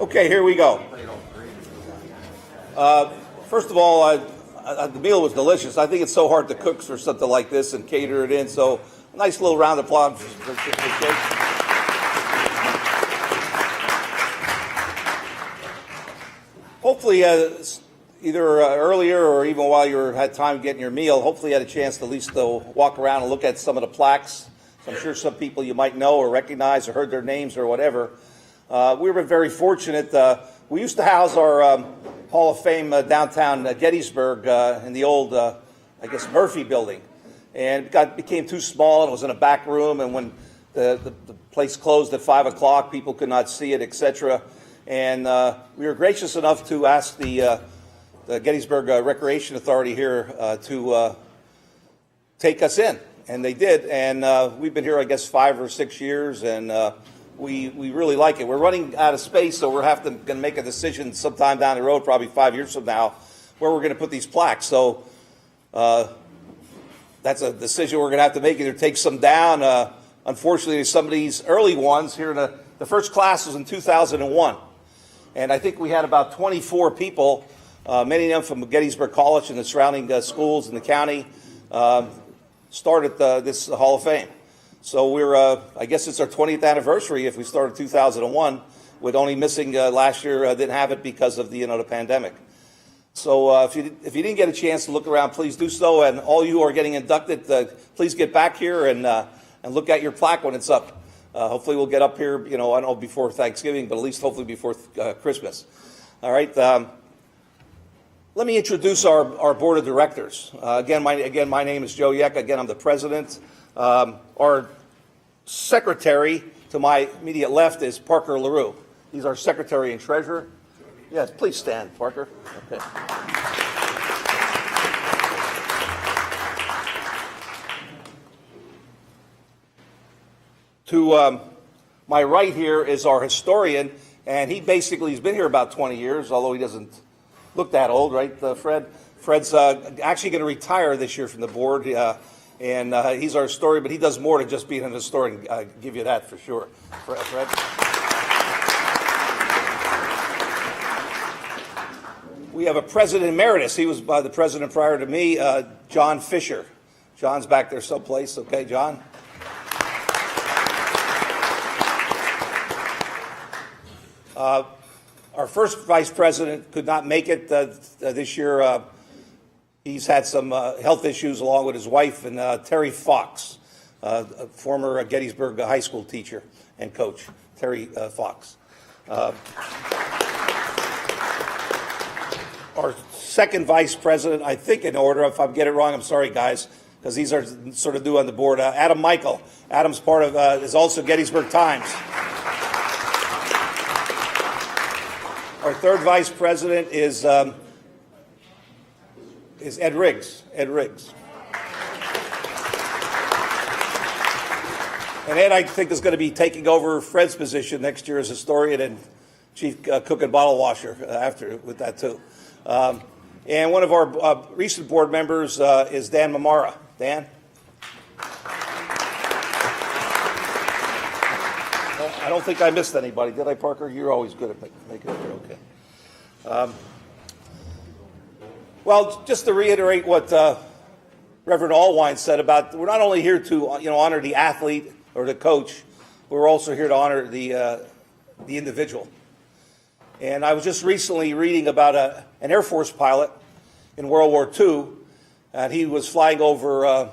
Okay, here we go. First of all, the meal was delicious. I think it's so hard to cook for something like this and cater it in. So, a nice little round of applause for Jake. Hopefully, either earlier or even while you had time getting your meal, hopefully you had a chance to at least walk around and look at some of the plaques. So I'm sure some people you might know or recognize or heard their names or whatever. We were very fortunate. We used to house our Hall of Fame downtown Gettysburg in the old, Murphy building. And it became too small, and it was in a back room, and when the place closed at 5 o'clock, people could not see it, etc. And we were gracious enough to ask the Gettysburg Recreation Authority here to take us in, and they did. And we've been here, 5 or 6 years, and we really like it. We're running out of space, so we're going to make a decision sometime down the road, probably 5 years from now, where we're going to put these plaques. So that's a decision we're going to have to make, either take some down. Unfortunately, some of these early ones here, the first class was in 2001. And I think we had about 24 people, many of them from Gettysburg College and the surrounding schools in the county, started this Hall of Fame. So we're, it's our 20th anniversary if we started 2001, with only missing last year, didn't have it because of the pandemic. So if you didn't get a chance to look around, please do so. And all you who are getting inducted, please get back here and look at your plaque when it's up. Hopefully we'll get up here, I don't know before Thanksgiving, but at least hopefully before Christmas. All right. Let me introduce our board of directors. Again, my name is Joe Yeck. Again, I'm the president. Our secretary to my immediate left is Parker LaRue. He's our secretary and treasurer. Yes, please stand, Parker. Okay. To my right here is our historian, and he's been here about 20 years, although he doesn't look that old, right, Fred? Fred's actually going to retire this year from the board, and he's our historian, but he does more than just being an historian. I give you that for sure. Fred? We have a president emeritus. He was the president prior to me, John Fisher. John's back there someplace. Okay, John? Our first vice president could not make it this year. He's had some health issues along with his wife, and Terry Fox, a former Gettysburg high school teacher and coach, Terry Fox. Our second vice president, I think in order, if I get it wrong, I'm sorry, guys, because these are sort of new on the board. Adam Michael. Adam's part of, is also Gettysburg Times. Our third vice president is Ed Riggs. Ed Riggs. And Ed, I think, is going to be taking over Fred's position next year as historian and chief cook and bottle washer after with that too. And one of our recent board members is Dan Mamara. Dan? I don't think I missed anybody, did I, Parker? You're always good at making it okay. Well, just to reiterate what Reverend Allwine said about, we're not only here to honor the athlete or the coach, we're also here to honor the individual. And I was just recently reading about an Air Force pilot in World War II, and he was flying over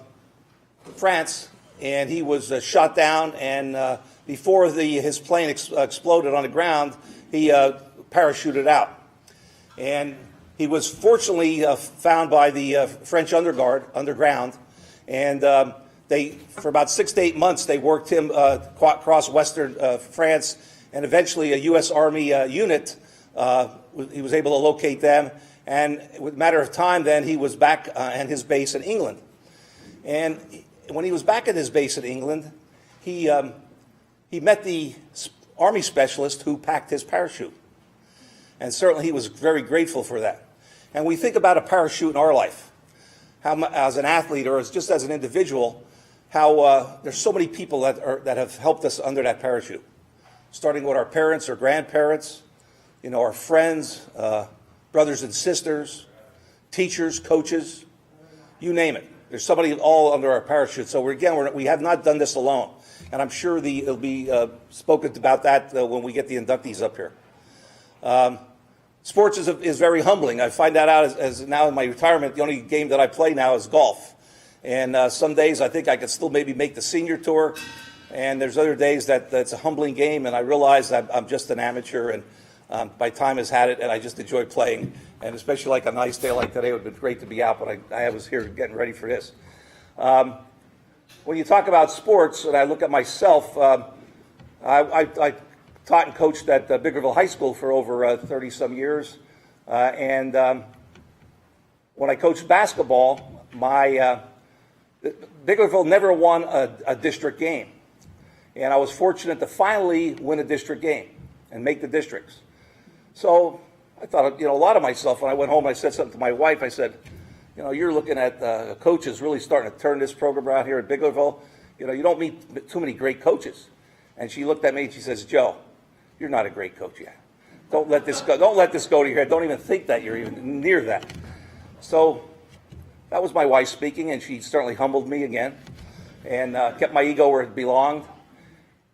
France, and he was shot down, and before his plane exploded on the ground, he parachuted out. And he was fortunately found by the French underground, and for about 6 to 8 months, they worked him across western France, and eventually a U.S. Army unit, he was able to locate them, and with a matter of time then, he was back at his base in England. And when he was back at his base in England, he met the Army specialist who packed his parachute. And certainly he was very grateful for that. And we think about a parachute in our life, how as an athlete or just as an individual, how there's so many people that have helped us under that parachute, starting with our parents or grandparents, our friends, brothers and sisters, teachers, coaches, you name it. There's somebody all under our parachute. So we have not done this alone. And I'm sure it'll be spoken about that when we get the inductees up here. Sports is very humbling. I find that out as now in my retirement, the only game that I play now is golf. And some days I think I could still maybe make the senior tour. And there's other days that's a humbling game, and I realize that I'm just an amateur, and my time has had it, and I just enjoy playing. And especially like a nice day like today, it would have been great to be out, but I was here getting ready for this. When you talk about sports, and I look at myself, I taught and coached at Biggerville High School for over 30-some years. And when I coached basketball, Biggerville never won a district game. And I was fortunate to finally win a district game and make the districts. So I thought, a lot of myself. When I went home, I said something to my wife. I said, you're looking at coaches really starting to turn this program around here at Biggerville. You don't meet too many great coaches. And she looked at me and she says, Joe, you're not a great coach yet. Don't let this go. Don't let this go to your head. Don't even think that you're even near that. So that was my wife speaking, and she certainly humbled me again and kept my ego where it belonged.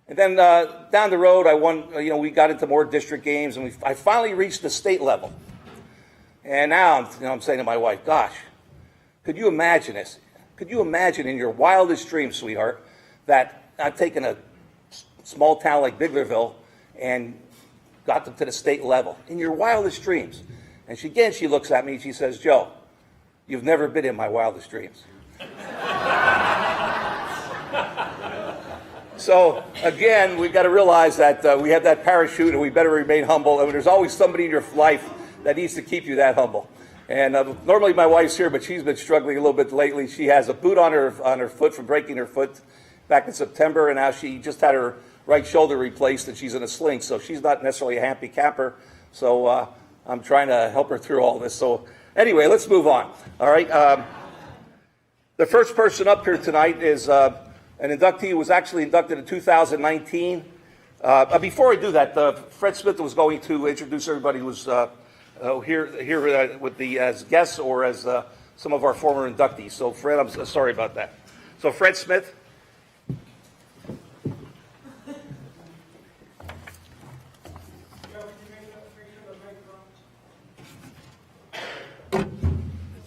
And then down the road, I won. We got into more district games, and I finally reached the state level. And now I'm saying to my wife, "Gosh, could you imagine this? Could you imagine in your wildest dreams, sweetheart, that I've taken a small town like Biglerville and got them to the state level in your wildest dreams?" And she looks at me and she says, "Joe, you've never been in my wildest dreams." So again, we've got to realize that we have that parachute, and we better remain humble. And there's always somebody in your life that needs to keep you that humble. And normally my wife's here, but she's been struggling a little bit lately. She has a boot on her foot from breaking her foot back in September, and now she just had her right shoulder replaced, and she's in a sling. So she's not necessarily a happy camper. So I'm trying to help her through all this. So anyway, let's move on. All right. The first person up here tonight is an inductee who was actually inducted in 2019. Before I do that, Fred Smith was going to introduce everybody who was here with as guests or as some of our former inductees. So Fred, I'm sorry about that. So Fred Smith.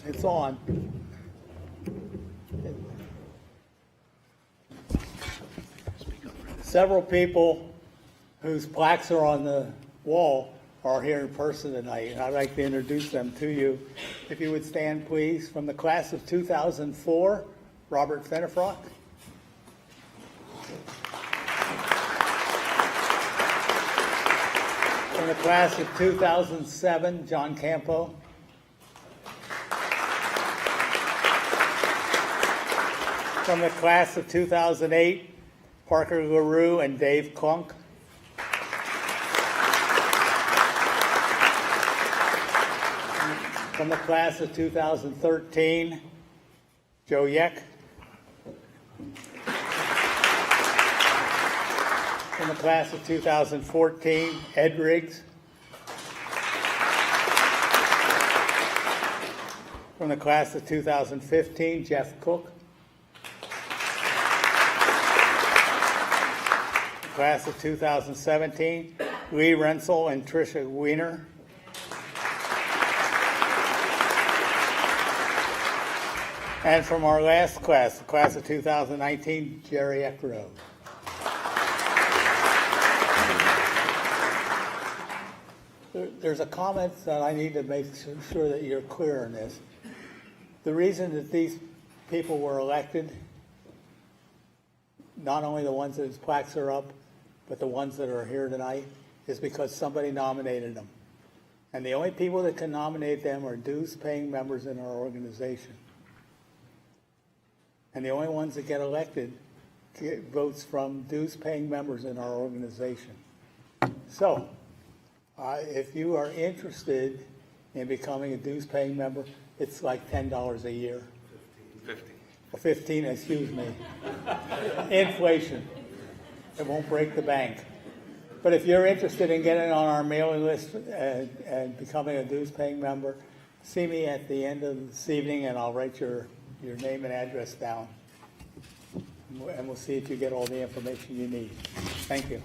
It's on. Several people whose plaques are on the wall are here in person tonight, and I'd like to introduce them to you. If you would stand, please. From the class of 2004, Robert Fenifrock. From the class of 2007, John Campo. From the class of 2008, Parker LaRue and Dave Klunk. From the class of 2013, Joe Yeck. From the class of 2014, Ed Riggs. From the class of 2015, Jeff Cook. Class of 2017, Lee Rensel and Tricia Weiner. And from our last class, the class of 2019, Jerry Eckrow. There's a comment that I need to make sure that you're clear on this. The reason that these people were elected, not only the ones whose plaques are up, but the ones that are here tonight, is because somebody nominated them. And the only people that can nominate them are dues-paying members in our organization. And the only ones that get elected get votes from dues-paying members in our organization. So, if you are interested in becoming a dues-paying member, it's like $10 a year. 15, excuse me. Inflation. It won't break the bank. But if you're interested in getting on our mailing list and becoming a dues-paying member, see me at the end of this evening, and I'll write your name and address down. And we'll see if you get all the information you need. Thank you.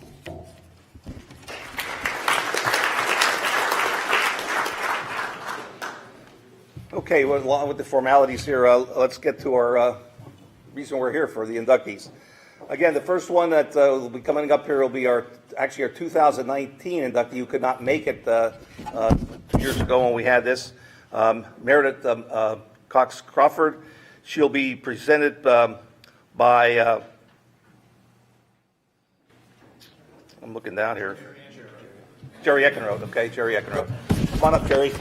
Okay, well, along with the formalities here, let's get to our reason we're here for the inductees. Again, the first one that will be coming up here will be our 2019 inductee who could not make it 2 years ago when we had this. Meredith Cox Crawford. She'll be presented by, I'm looking down here. Jerry Eckenrode, okay, Jerry Eckenrode. Come on up, Jerry.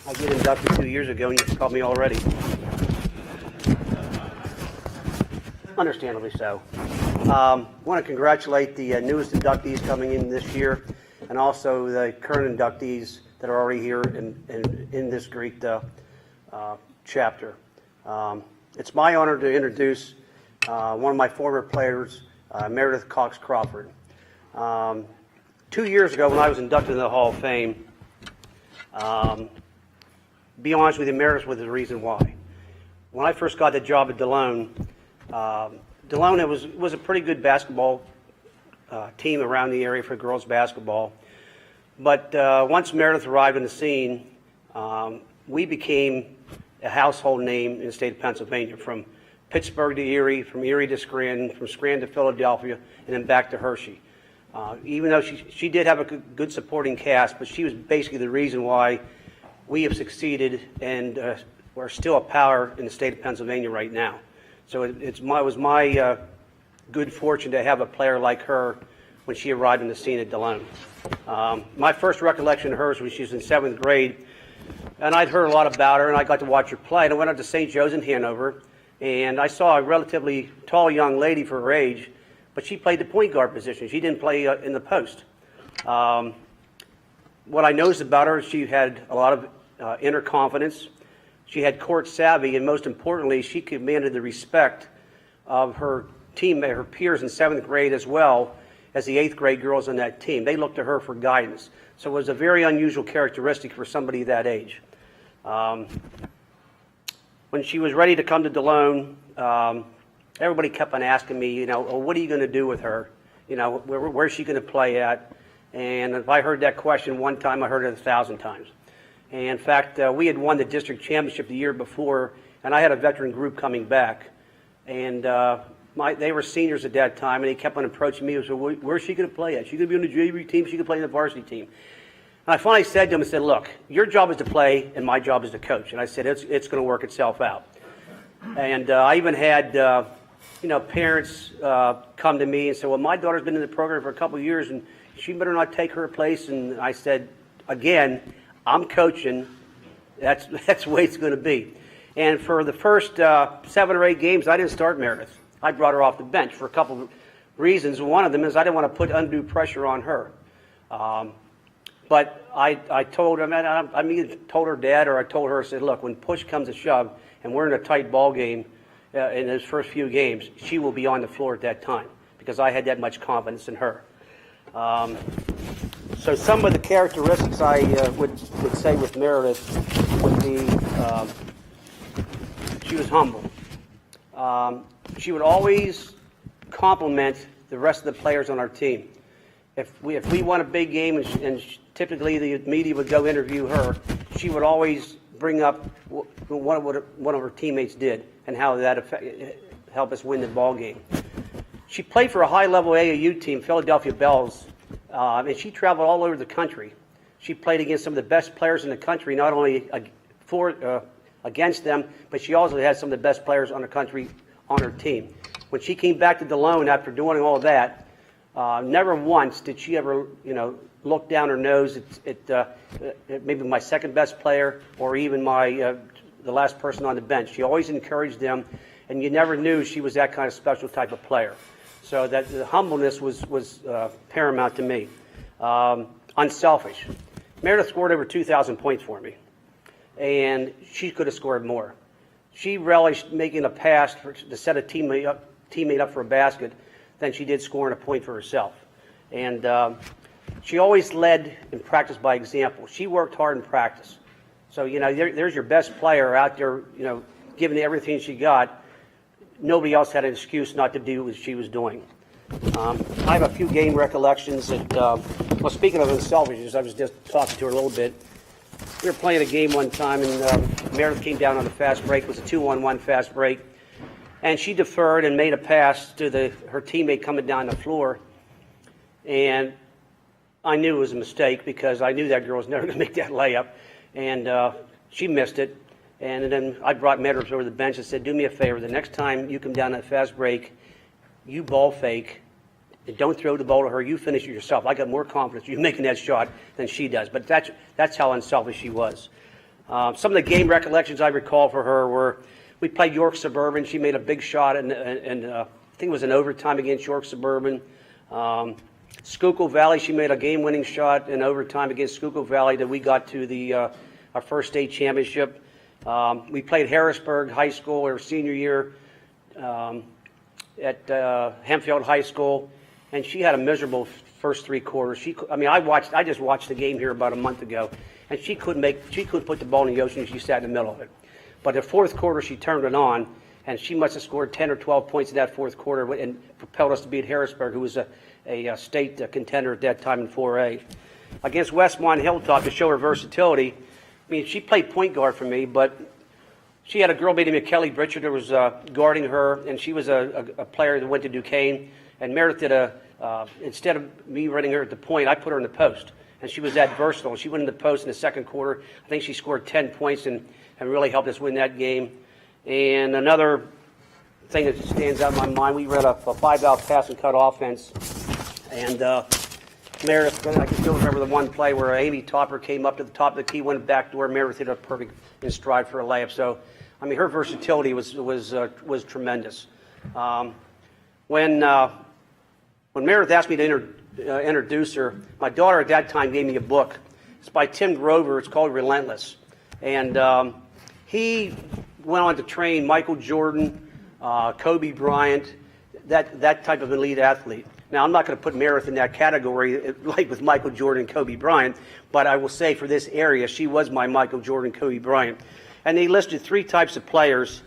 I get inducted 2 years ago, and you called me already. Understandably so. I want to congratulate the newest inductees coming in this year, and also the current inductees that are already here in this great chapter. It's my honor to introduce one of my former players, Meredith Cox Crawford. 2 years ago, when I was inducted into the Hall of Fame, be honest with you, Meredith was the reason why. When I first got the job at DeLone, DeLone was a pretty good basketball team around the area for girls basketball. But once Meredith arrived on the scene, we became a household name in the state of Pennsylvania, from Pittsburgh to Erie, from Erie to Scranton, from Scranton to Philadelphia, and then back to Hershey. Even though she did have a good supporting cast, but she was basically the reason why we have succeeded and are still a power in the state of Pennsylvania right now. So it was my good fortune to have a player like her when she arrived on the scene at DeLone. My first recollection of her was when she was in 7th grade, and I'd heard a lot about her, and I got to watch her play. And I went up to St. Joe's in Hanover, and I saw a relatively tall young lady for her age, but she played the point guard position. She didn't play in the post. What I noticed about her is she had a lot of inner confidence. She had court savvy, and most importantly, she commanded the respect of her teammates, her peers in 7th grade, as well as the 8th grade girls on that team. They looked to her for guidance. So it was a very unusual characteristic for somebody that age. When she was ready to come to DeLone, everybody kept on asking me, what are you going to do with her? Where's she going to play at? And if I heard that question one time, I heard it 1,000 times. And in fact, we had won the district championship the year before, and I had a veteran group coming back. And they were seniors at that time, and he kept on approaching me and said, where's she going to play at? She's going to be on the JV team, she can play in the varsity team. And I finally said to him, I said, look, your job is to play, and my job is to coach. And I said, it's going to work itself out. And I even had parents come to me and say, well, my daughter's been in the program for a couple of years, and she better not take her place. And I said, again, I'm coaching. That's the way it's going to be. And for the first 7 or 8 games, I didn't start Meredith. I brought her off the bench for a couple of reasons. One of them is I didn't want to put undue pressure on her. But I told her, I either told her dad or I told her, I said, look, when push comes to shove and we're in a tight ball game in those first few games, she will be on the floor at that time because I had that much confidence in her. So some of the characteristics I would say with Meredith would be she was humble. She would always compliment the rest of the players on our team. If we won a big game and typically the media would go interview her, she would always bring up what one of her teammates did and how that helped us win the ball game. She played for a high-level AAU team, Philadelphia Bells, and she traveled all over the country. She played against some of the best players in the country, not only against them, but she also had some of the best players on the country on her team. When she came back to DeLone after doing all of that, never once did she ever, look down her nose at maybe my second best player or even my the last person on the bench. She always encouraged them, and you never knew she was that kind of special type of player. So that the humbleness was paramount to me. Unselfish. Meredith scored over 2,000 points for me, and she could have scored more. She relished making a pass to set a teammate up for a basket than she did scoring a point for herself. And she always led in practice by example. She worked hard in practice. So, there's your best player out there, giving everything she got. Nobody else had an excuse not to do what she was doing. I have a few game recollections that, well, speaking of unselfishness, I was just talking to her a little bit. We were playing a game one time, and Meredith came down on the fast break. It was a 2-on-1 fast break. And she deferred and made a pass to her teammate coming down the floor. And I knew it was a mistake because I knew that girl was never going to make that layup. And she missed it. And then I brought Meredith over to the bench and said, do me a favor. The next time you come down that fast break, you ball fake. And don't throw the ball to her. You finish it yourself. I got more confidence in you making that shot than she does. But that's how unselfish she was. Some of the game recollections I recall for her were we played York Suburban. She made a big shot, and I think it was an overtime against York Suburban. Schuylkill Valley, she made a game-winning shot in overtime against Schuylkill Valley that we got to our first state championship. We played Harrisburg High School her senior year at Hempfield High School, and she had a miserable first three quarters. I just watched the game here about a month ago, and she couldn't put the ball in the ocean. She sat in the middle of it. But the fourth quarter, she turned it on, and she must have scored 10 or 12 points in that fourth quarter and propelled us to beat Harrisburg, who was a state contender at that time in 4A. Against Westmont Hilltop, to show her versatility, she played point guard for me, but she had a girl named Kelly Britchard that was guarding her, and she was a player that went to Duquesne. And Meredith did instead of me running her at the point, I put her in the post. And she was that versatile. She went in the post in the second quarter. I think she scored 10 points and really helped us win that game. And another thing that stands out in my mind, we ran a 5-out pass and cut offense. And Meredith, I can still remember the one play where Amy Topper came up to the top of the key, went back door. Meredith hit a perfect in stride for a layup. So, her versatility was tremendous. When Meredith asked me to introduce her, my daughter at that time gave me a book. It's by Tim Grover. It's called Relentless. And he went on to train Michael Jordan, Kobe Bryant, that type of elite athlete. Now, I'm not going to put Meredith in that category like with Michael Jordan and Kobe Bryant, but I will say for this area, she was my Michael Jordan, Kobe Bryant. And they listed 3 types of players.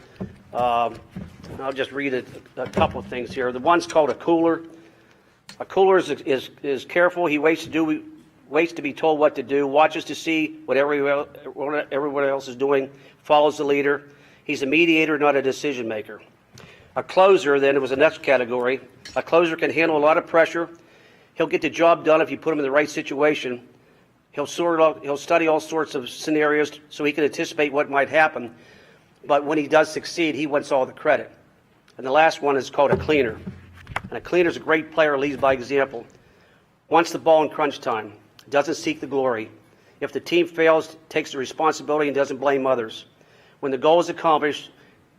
I'll just read a couple of things here. The one's called a cooler. A cooler is careful. He waits to be told what to do, watches to see what everyone else is doing, follows the leader. He's a mediator, not a decision maker. A closer, then, it was the next category. A closer can handle a lot of pressure. He'll get the job done if you put him in the right situation. He'll study all sorts of scenarios so he can anticipate what might happen. But when he does succeed, he wants all the credit. And the last one is called a cleaner. And a cleaner is a great player, leads by example. Wants the ball in crunch time. Doesn't seek the glory. If the team fails, takes the responsibility and doesn't blame others. When the goal is accomplished,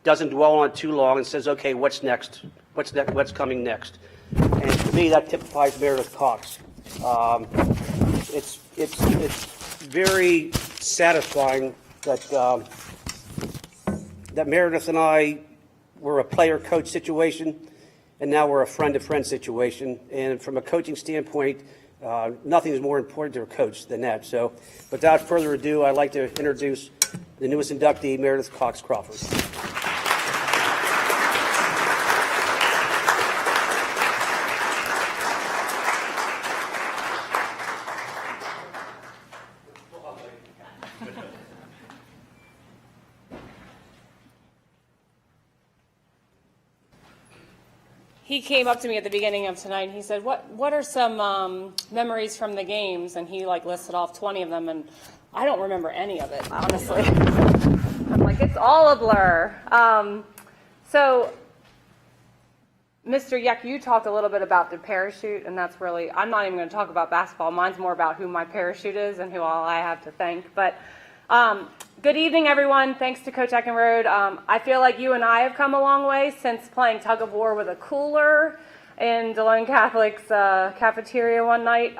doesn't dwell on it too long and says, okay, what's next? What's coming next? And to me, that typifies Meredith Cox. It's very satisfying that Meredith and I were a player-coach situation, and now we're a friend-to-friend situation. And from a coaching standpoint, nothing is more important to a coach than that. So without further ado, I'd like to introduce the newest inductee, Meredith Cox Crawford. He came up to me at the beginning of tonight and he said, what are some memories from the games? And he listed off 20 of them, and I don't remember any of it, honestly. I'm like, it's all a blur. So, Mr. Yeck, you talked a little bit about the parachute, and that's really, I'm not even going to talk about basketball. Mine's more about who my parachute is and who all I have to thank. But Good evening, everyone. Thanks to Coach Eckenrode. I feel like you and I have come a long way since playing tug of war with a cooler in DeLone Catholic's cafeteria one night.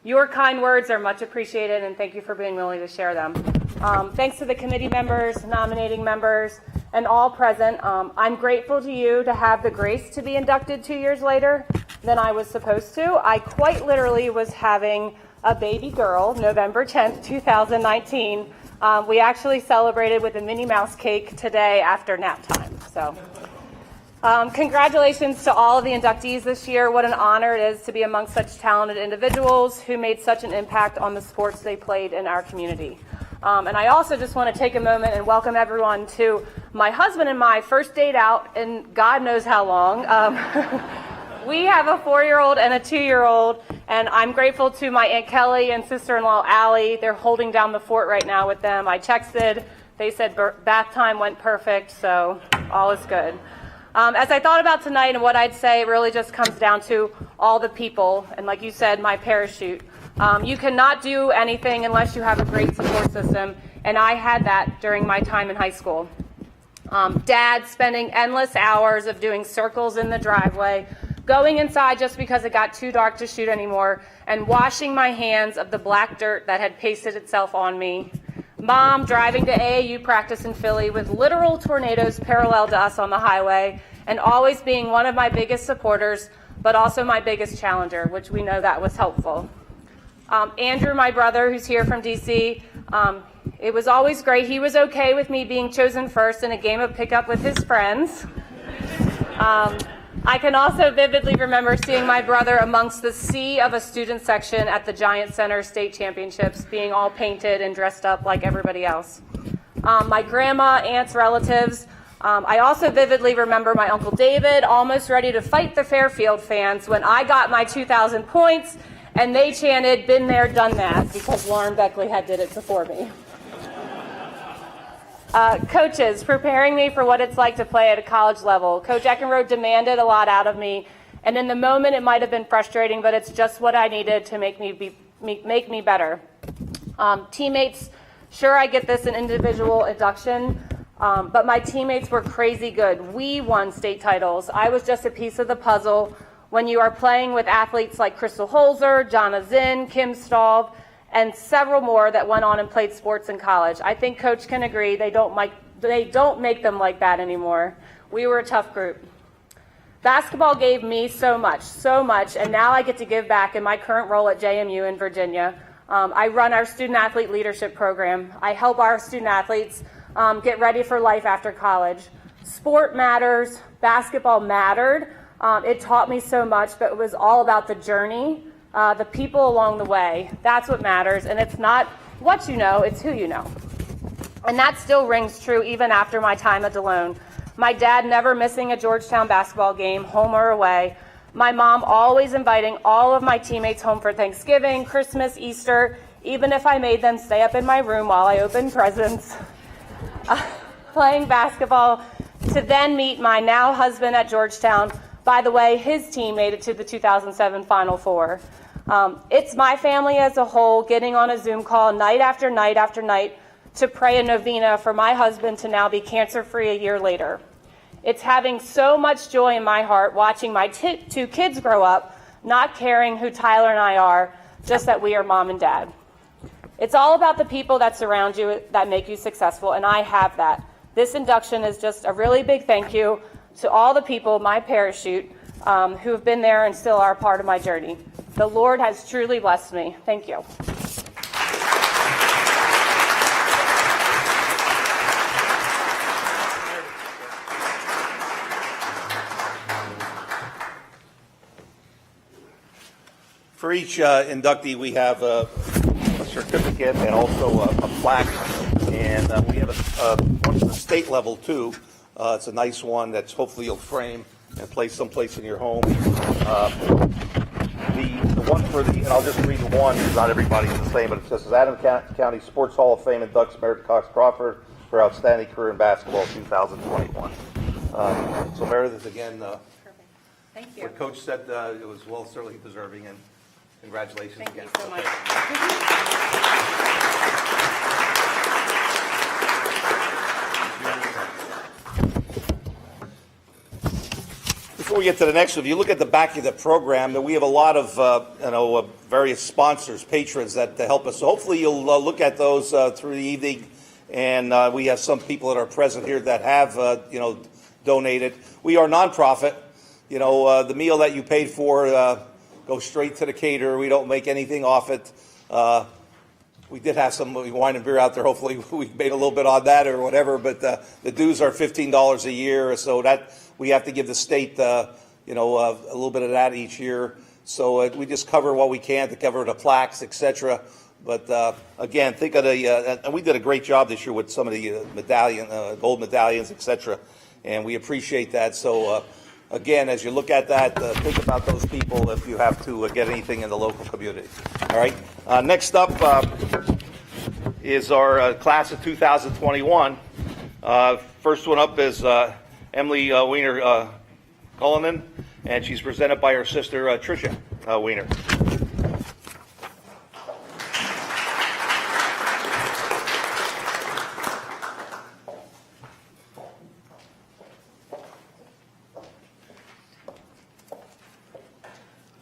Your kind words are much appreciated, and thank you for being willing to share them. Thanks to the committee members, nominating members, and all present. I'm grateful to you to have the grace to be inducted 2 years later than I was supposed to. I quite literally was having a baby girl November 10th, 2019. We actually celebrated with a Minnie Mouse cake today after nap time. So congratulations to all of the inductees this year. What an honor it is to be among such talented individuals who made such an impact on the sports they played in our community. And I also just want to take a moment and welcome everyone to my husband and my first date out in God knows how long. We have a 4-year-old and a 2-year-old, and I'm grateful to my Aunt Kelly and sister-in-law Allie. They're holding down the fort right now with them. I texted. They said bath time went perfect, so all is good. As I thought about tonight and what I'd say, it really just comes down to all the people, and like you said, my parachute. You cannot do anything unless you have a great support system, and I had that during my time in high school. Dad spending endless hours of doing circles in the driveway, going inside just because it got too dark to shoot anymore, and washing my hands of the black dirt that had pasted itself on me. Mom driving to AAU practice in Philly with literal tornadoes parallel to us on the highway, and always being one of my biggest supporters, but also my biggest challenger, which we know that was helpful. Andrew, my brother, who's here from DC, it was always great. He was okay with me being chosen first in a game of pickup with his friends. I can also vividly remember seeing my brother amongst the sea of a student section at the Giant Center State Championships, being all painted and dressed up like everybody else. My grandma, aunts, relatives. I also vividly remember my Uncle David almost ready to fight the Fairfield fans when I got my 2,000 points and they chanted, "Been there, done that," because Lauren Beckley had did it before me. Coaches, preparing me for what it's like to play at a college level. Coach Eckenrode demanded a lot out of me, and in the moment it might have been frustrating, but it's just what I needed to make me better. Teammates, sure I get this in individual induction, but my teammates were crazy good. We won state titles. I was just a piece of the puzzle when you are playing with athletes like Crystal Holzer, Jonna Zinn, Kim Staub, and several more that went on and played sports in college. I think Coach can agree they don't make them like that anymore. We were a tough group. Basketball gave me so much, and now I get to give back in my current role at JMU in Virginia. I run our student athlete leadership program. I help our student athletes get ready for life after college. Sport matters, basketball mattered. It taught me so much, but it was all about the journey. The people along the way, that's what matters, and it's not what you know, it's who you know. And that still rings true even after my time at DeLone. My dad never missing a Georgetown basketball game, home or away. My mom always inviting all of my teammates home for Thanksgiving, Christmas, Easter, even if I made them stay up in my room while I opened presents. Playing basketball to then meet my now husband at Georgetown. By the way, his team made it to the 2007 Final Four. It's my family as a whole getting on a Zoom call night after night after night to pray a novena for my husband to now be cancer-free a year later. It's having so much joy in my heart watching my 2 kids grow up, not caring who Tyler and I are, just that we are mom and dad. It's all about the people that surround you that make you successful, and I have that. This induction is just a really big thank you to all the people, my parachute, who have been there and still are part of my journey. The Lord has truly blessed me. Thank you. For each inductee, we have a certificate and also a plaque, and we have one for the state level too. It's a nice one that's hopefully you'll frame and place someplace in your home. The one for and I'll just read the one because not everybody is the same, but it says Adams County Sports Hall of Fame inducts Meredith Cox Crawford for outstanding career in basketball 2021. So Meredith, again, Thank you. what Coach said, it was well certainly deserving, and congratulations Thank again. you so much. Before we get to the next one, if you look at the back of the program, that we have a lot of various sponsors, patrons that help us. So hopefully you'll look at those through the evening, and we have some people that are present here that have donated. We are nonprofit. The meal that you paid for goes straight to the caterer. We don't make anything off it. We did have some wine and beer out there. Hopefully we made a little bit on that or whatever, but the dues are $15 a year, so that we have to give the state a little bit of that each year. So we just cover what we can to cover the plaques, etc. But again, think of and we did a great job this year with some of the gold medallions, etc. And we appreciate that. So again, as you look at that, think about those people if you have to get anything in the local community. All right. Next up is our class of 2021. First one up is Emily Weaner Cullinan, and she's presented by her sister Tricia Weaner.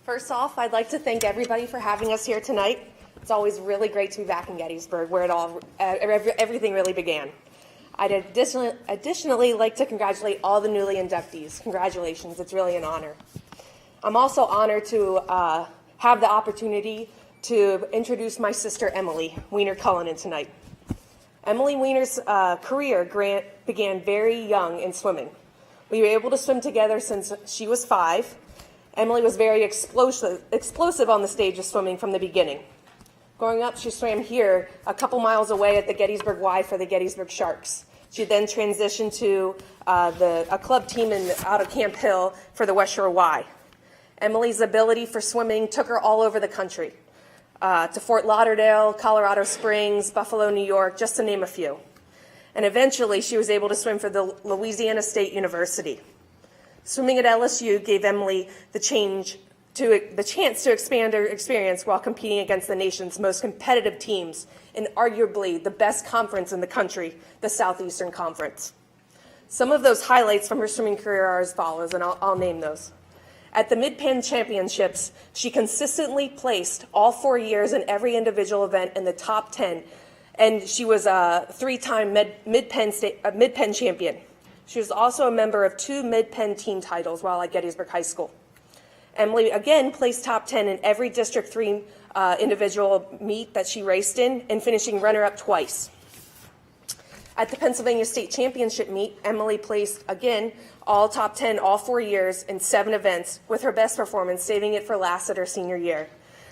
First off, I'd like to thank everybody for having us here tonight. It's always really great to be back in Gettysburg, where everything really began. I'd additionally like to congratulate all the newly inductees. Congratulations, it's really an honor. I'm also honored to have the opportunity to introduce my sister Emily Weaner Cullinan tonight. Emily Weaner's career began very young in swimming. We were able to swim together since she was 5. Emily was very explosive on the stage of swimming from the beginning. Growing up, she swam here a couple miles away at the Gettysburg Y for the Gettysburg Sharks. She then transitioned to a club team out of Camp Hill for the West Shore Y. Emily's ability for swimming took her all over the country, to Fort Lauderdale, Colorado Springs, Buffalo, New York, just to name a few. And eventually, she was able to swim for the Louisiana State University. Swimming at LSU gave Emily the chance to expand her experience while competing against the nation's most competitive teams in arguably the best conference in the country, the Southeastern Conference. Some of those highlights from her swimming career are as follows, and I'll name those. At the Mid-Penn Championships, she consistently placed all 4 years in every individual event in the top 10, and she was a 3-time Mid-Penn champion. She was also a member of 2 Mid-Penn team titles while at Gettysburg High School. Emily again placed top 10 in every District 3 individual meet that she raced in, and finishing runner-up twice. At the Pennsylvania State Championship meet, Emily placed again all top 10 all 4 years in 7 events, with her best performance saving it for last at her senior year,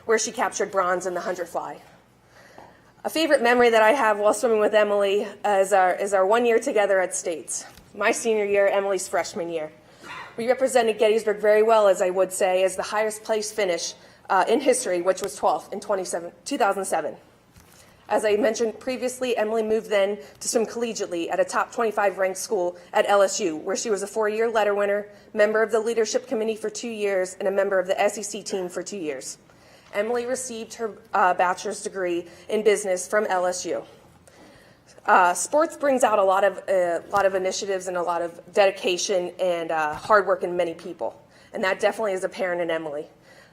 where she captured bronze in the 100 fly. A favorite memory that I have while swimming with Emily is our 1 year together at States. My senior year, Emily's freshman year. We represented Gettysburg very well, as I would say, as the highest place finish in history, which was 12th in 2007. As I mentioned previously, Emily moved then to swim collegiately at a top 25 ranked school at LSU, where she was a 4-year letter winner, member of the leadership committee for 2 years, and a member of the SEC team for 2 years. Emily received her bachelor's degree in business from LSU. Sports brings out a lot of initiatives and a lot of dedication and hard work in many people, and that definitely is apparent in Emily.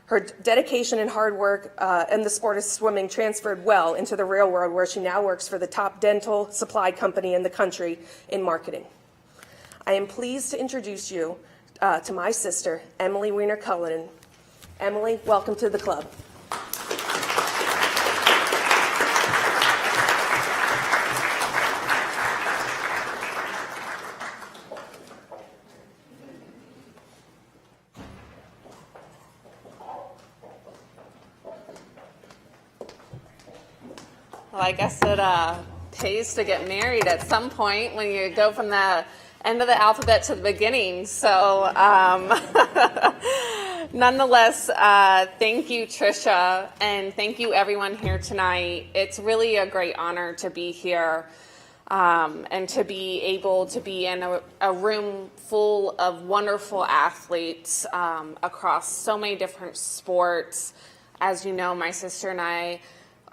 Her dedication and hard work in the sport of swimming transferred well into the real world, where she now works for the top dental supply company in the country in marketing. I am pleased to introduce you to my sister, Emily Weaner Cullinan. Emily, welcome to the club. Well, I guess it pays to get married at some point when you go from the end of the alphabet to the beginning. So nonetheless, thank you, Tricia, and thank you everyone here tonight. It's really a great honor to be here and to be able to be in a room full of wonderful athletes across so many different sports. As you know, my sister and I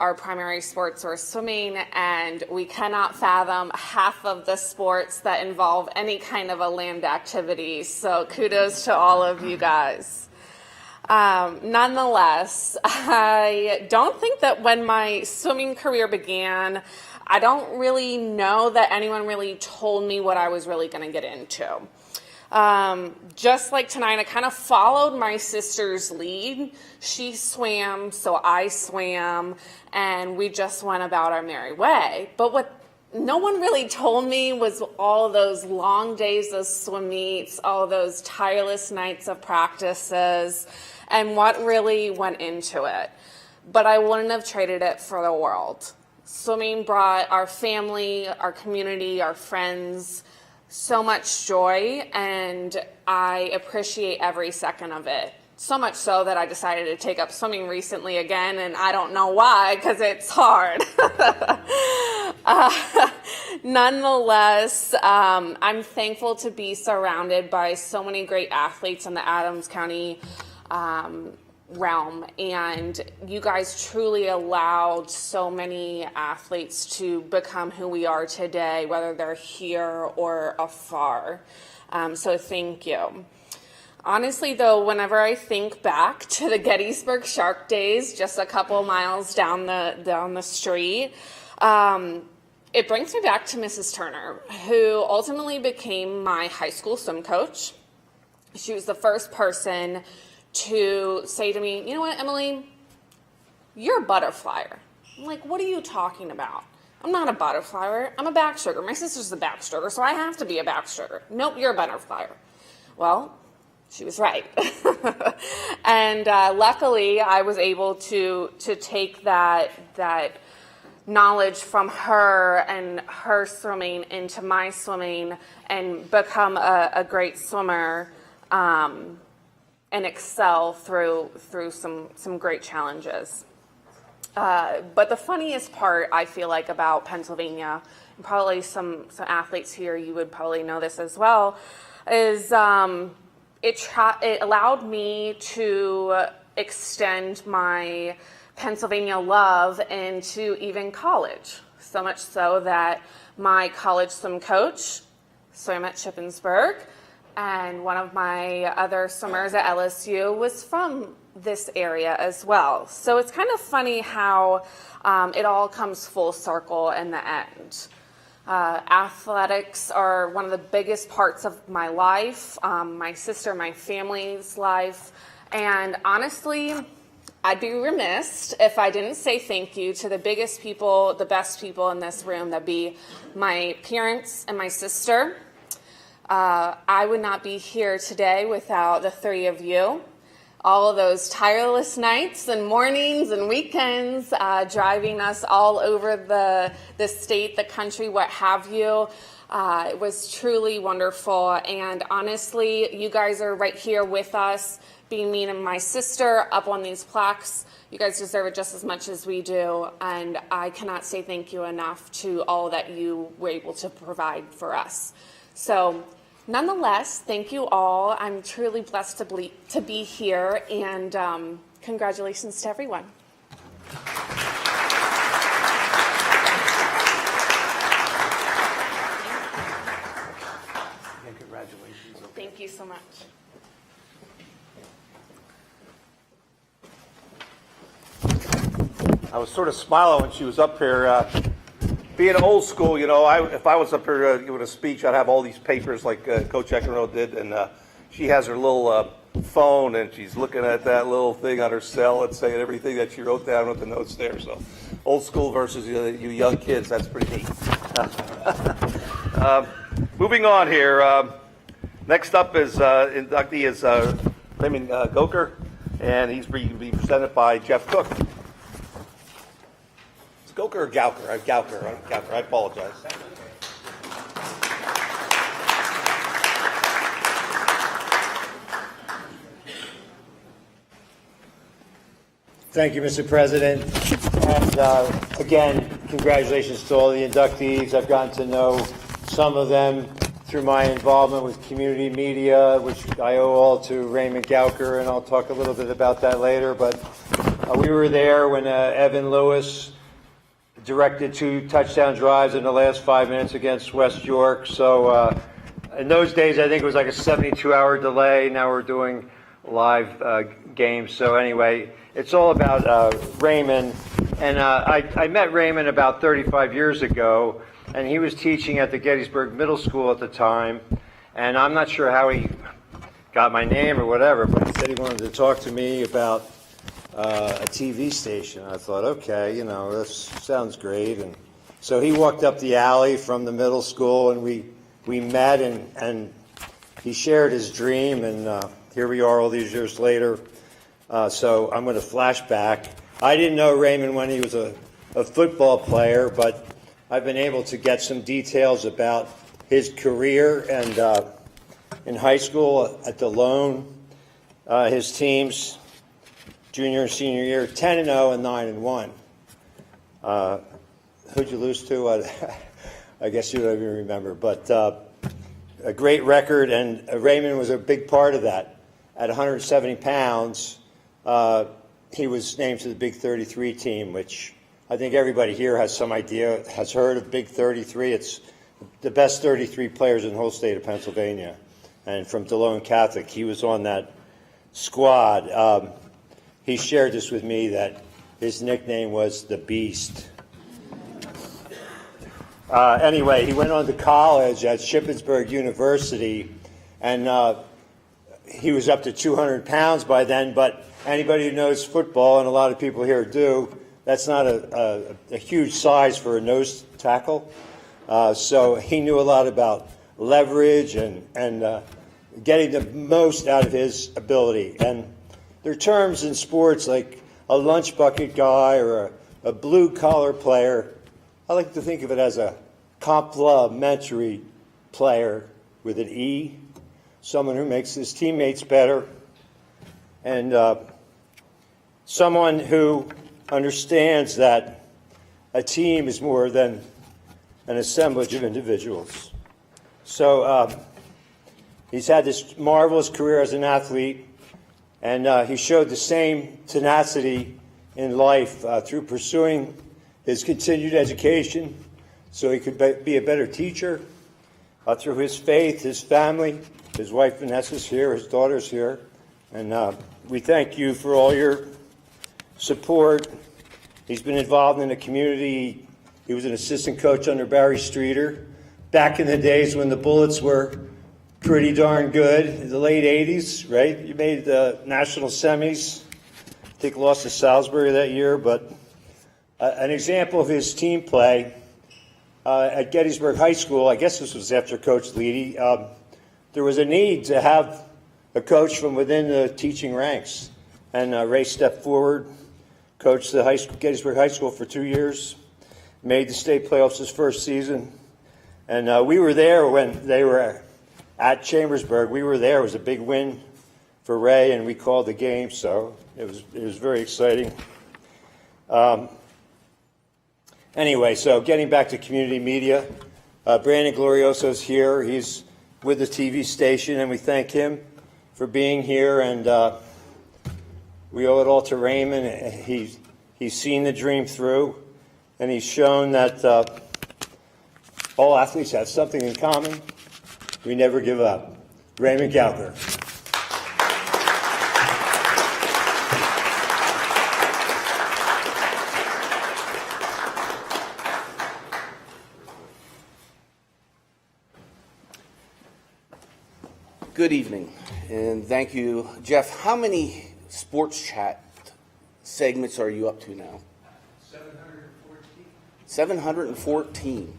our primary sports were swimming, and we cannot fathom half of the sports that involve any kind of a land activity. So kudos to all of you guys. Nonetheless, I don't think that when my swimming career began, I don't really know that anyone really told me what I was really going to get into. Just like tonight, I kind of followed my sister's lead. She swam, so I swam, and we just went about our merry way. But what no one really told me was all those long days of swim meets, all those tireless nights of practices, and what really went into it. But I wouldn't have traded it for the world. Swimming brought our family, our community, our friends so much joy, and I appreciate every second of it. So much so that I decided to take up swimming recently again, and I don't know why, because it's hard. Nonetheless, I'm thankful to be surrounded by so many great athletes in the Adams County realm, and you guys truly allowed so many athletes to become who we are today, whether they're here or afar. So thank you. Honestly, though, whenever I think back to the Gettysburg Shark days, just a couple miles down the street, it brings me back to Mrs. Turner, who ultimately became my high school swim coach. She was the first person to say to me, you know what, Emily, you're a butterflyer. I'm like, what are you talking about? I'm not a butterflyer. I'm a backstroker. My sister's a backstroker, so I have to be a backstroker. Nope, you're a butterflyer. Well, she was right. And luckily, I was able to take that knowledge from her and her swimming into my swimming and become a great swimmer and excel through some great challenges. But the funniest part, I feel like, about Pennsylvania, and probably some athletes here, you would probably know this as well, is it allowed me to extend my Pennsylvania love into even college. So much so that my college swim coach swam at Shippensburg, and one of my other swimmers at LSU was from this area as well. So it's kind of funny how it all comes full circle in the end. Athletics are one of the biggest parts of my life, my sister, my family's life, and honestly, I'd be remiss if I didn't say thank you to the biggest people, the best people in this room, that'd be my parents and my sister. I would not be here today without the three of you. All of those tireless nights and mornings and weekends, driving us all over the state, the country, what have you. It was truly wonderful. And honestly, you guys are right here with us, being me and my sister up on these plaques. You guys deserve it just as much as we do. And I cannot say thank you enough to all that you were able to provide for us. So nonetheless, thank you all. I'm truly blessed to be here, and congratulations to everyone. And congratulations. Thank you so much. I was sort of smiling when she was up here. Being old school, you know, if I was up here giving a speech, I'd have all these papers like Coach Eckenrode did, and she has her little phone, and she's looking at that little thing on her cell and saying everything that she wrote down with the notes there. So, old school versus you young kids, that's pretty neat. Moving on here, next up is inductee is Raymond Goker, and he's being presented by Jeff Cook. Goker or Gouker? Gouker. I apologize. Thank you, Mr. President. And again, congratulations to all the inductees. I've gotten to know some of them through my involvement with community media, which I owe all to Raymond Gouker, and I'll talk a little bit about that later. But We were there when Evan Lewis directed 2 touchdown drives in the last 5 minutes against West York. So in those days, I think it was like a 72-hour delay. Now we're doing live games. So anyway, it's all about Raymond. And I met Raymond about 35 years ago, and he was teaching at the Gettysburg Middle School at the time. And I'm not sure how he got my name or whatever, but he said he wanted to talk to me about a TV station. I thought, okay, you know, this sounds great. And so he walked up the alley from the middle school, and we met, and he shared his dream, and here we are all these years later. So I'm going to flash back. I didn't know Raymond when he was a football player, but I've been able to get some details about his career. And in high school at DeLone, his teams, junior and senior year, 10-0 and 9-1. Who'd you lose to? I guess you don't even remember. But a great record, and Raymond was a big part of that. At 170 pounds, he was named to the Big 33 team, which I think everybody here has some idea, has heard of Big 33. It's the best 33 players in the whole state of Pennsylvania. And from DeLone Catholic, he was on that squad. He shared this with me, that his nickname was the Beast. Anyway, he went on to college at Shippensburg University, and he was up to 200 pounds by then, but anybody who knows football, and a lot of people here do, that's not a huge size for a nose tackle. So he knew a lot about leverage and getting the most out of his ability. And there are terms in sports like a lunch bucket guy or a blue-collar player. I like to think of it as a complementary player with an E, someone who makes his teammates better, and someone who understands that a team is more than an assemblage of individuals. So he's had this marvelous career as an athlete, and he showed the same tenacity in life through pursuing his continued education so he could be a better teacher, through his faith, his family. His wife Vanessa's here, his daughter's here, and we thank you for all your support. He's been involved in the community. He was an assistant coach under Barry Streeter back in the days when the Bullets were pretty darn good, in the late 80s, right? You made the national semis. I think lost to Salisbury that year, but an example of his team play at Gettysburg High School, I guess this was after Coach Leedy, there was a need to have a coach from within the teaching ranks. And Ray stepped forward, coached the Gettysburg High School for 2 years, made the state playoffs his first season. And we were there when they were at Chambersburg. We were there. It was a big win for Ray, and we called the game, so it was very exciting. Anyway, so getting back to community media, Brandon Glorioso's here. He's with the TV station, and we thank him for being here. And we owe it all to Raymond. He's seen the dream through, and he's shown that all athletes have something in common. We never give up. Raymond Gouker. Good evening, and thank you. Jeff, how many sports chat segments are you up to now? 714. 714.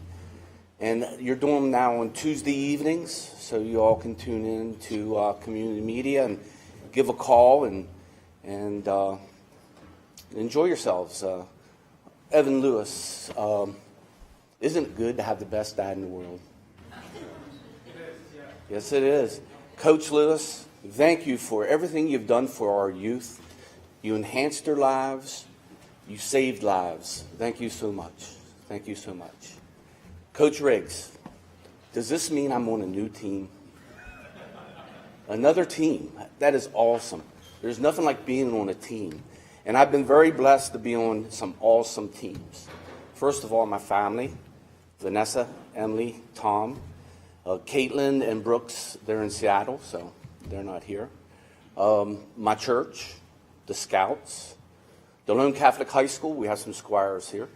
And you're doing them now on Tuesday evenings, so you all can tune in to community media and give a call and enjoy yourselves. Evan Lewis, isn't it good to have the best dad in the world? Yes, it is. Coach Lewis, thank you for everything you've done for our youth. You enhanced their lives. You saved lives. Thank you so much. Thank you so much. Coach Riggs, does this mean I'm on a new team? Another team. That is awesome. There's nothing like being on a team. And I've been very blessed to be on some awesome teams. First of all, my family, Vanessa, Emily, Tom, Caitlin and Brooks, they're in Seattle, so they're not here. My church, the Scouts, Delone Catholic High School, we have some squires here.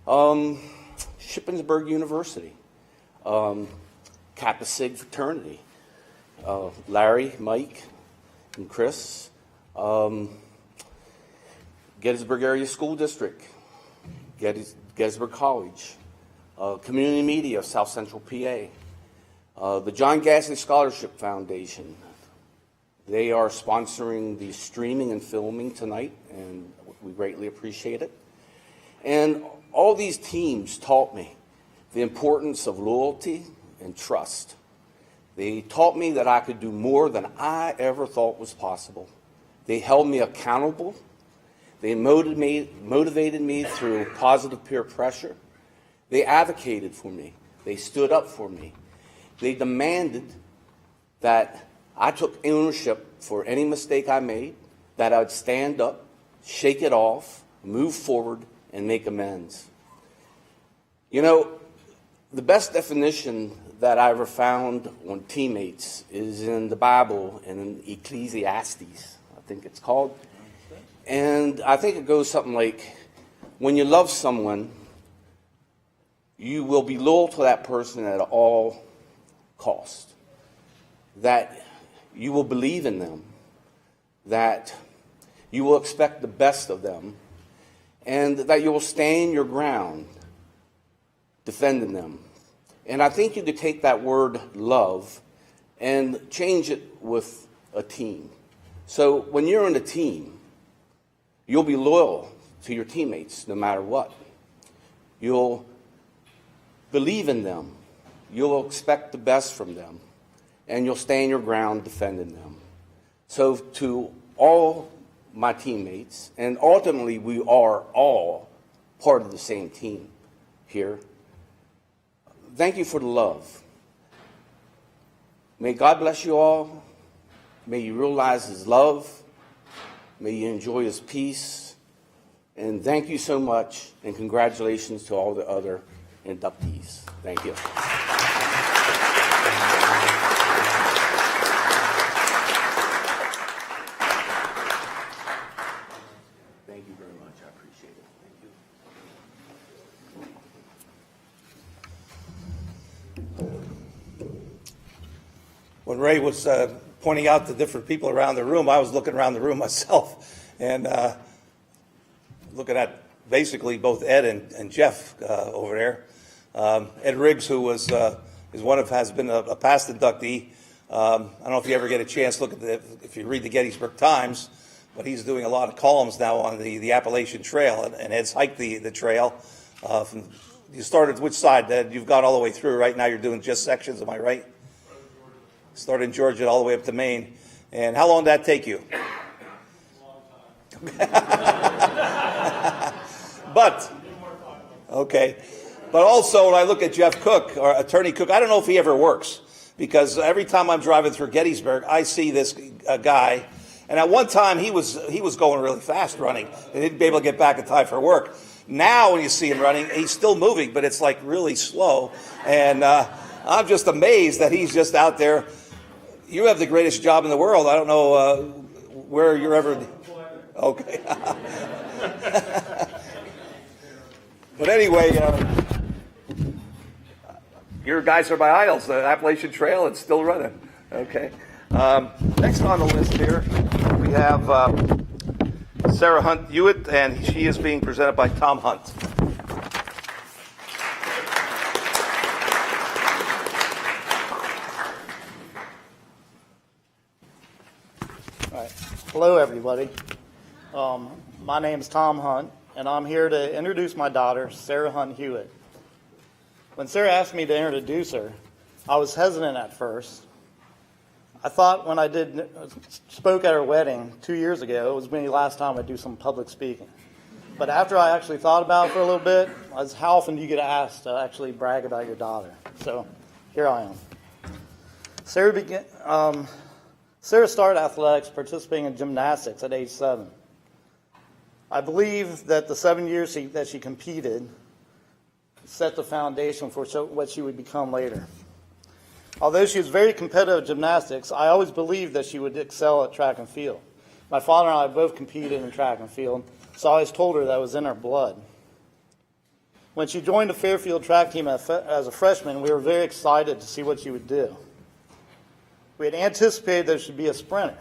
Shippensburg University, Kappa Sig fraternity, Larry, Mike, and Kress, Gettysburg Area School District, Gettysburg College, Community Media of South Central PA, the John Gasly Scholarship Foundation. They are sponsoring the streaming and filming tonight, and we greatly appreciate it. And all these teams taught me the importance of loyalty and trust. They taught me that I could do more than I ever thought was possible. They held me accountable. They motivated me through positive peer pressure. They advocated for me. They stood up for me. They demanded that I took ownership for any mistake I made, that I'd stand up, shake it off, move forward, and make amends. You know, the best definition that I ever found on teammates is in the Bible and in Ecclesiastes, I think it's called. And I think it goes something like, when you love someone, you will be loyal to that person at all cost. That you will believe in them, that you will expect the best of them, and that you will stand your ground defending them. And I think you could take that word love and change it with a team. So when you're in a team, you'll be loyal to your teammates no matter what. You'll believe in them. You'll expect the best from them. And you'll stand your ground defending them. So to all my teammates, and ultimately we are all part of the same team here, thank you for the love. May God bless you all. May you realize His love. May you enjoy His peace. And thank you so much, and congratulations to all the other inductees. Thank you. Thank you very much. I appreciate it. Thank you. When Ray was pointing out the different people around the room, I was looking around the room myself and looking at basically both Ed and Jeff over there. Ed Riggs, who has been a past inductee. I don't know if you ever get a chance to look at if you read the Gettysburg Times, but he's doing a lot of columns now on the Appalachian Trail, and Ed's hiked the trail. You started which side, Ed? You've gone all the way through. Right now you're doing just sections, am I right? Started in Georgia all the way up to Maine. And how long did that take you? A long time. But, okay. But also, when I look at Jeff Cook, or Attorney Cook, I don't know if he ever works. Because every time I'm driving through Gettysburg, I see this guy. And at one time, he was going really fast running. And he'd be able to get back in time for work. Now, when you see him running, he's still moving, but it's like really slow. And I'm just amazed that he's just out there. You have the greatest job in the world. I don't know where you're ever. Okay. But anyway, your guys are my idols. The Appalachian Trail, it's still running. Okay. Next on the list here, we have Sarah Hunt Hewitt, and she is being presented by Tom Hunt. Hello, everybody. My name is Tom Hunt, and I'm here to introduce my daughter, Sarah Hunt Hewitt. When Sarah asked me to introduce her, I was hesitant at first. I thought when I spoke at her wedding 2 years ago, it was maybe the last time I'd do some public speaking. But after I actually thought about it for a little bit, I was, how often do you get asked to actually brag about your daughter? So here I am. Sarah started athletics participating in gymnastics at age 7. I believe that the 7 years that she competed set the foundation for what she would become later. Although she was very competitive in gymnastics, I always believed that she would excel at track and field. My father and I both competed in track and field, so I always told her that was in her blood. When she joined the Fairfield track team as a freshman, we were very excited to see what she would do. We had anticipated that she would be a sprinter,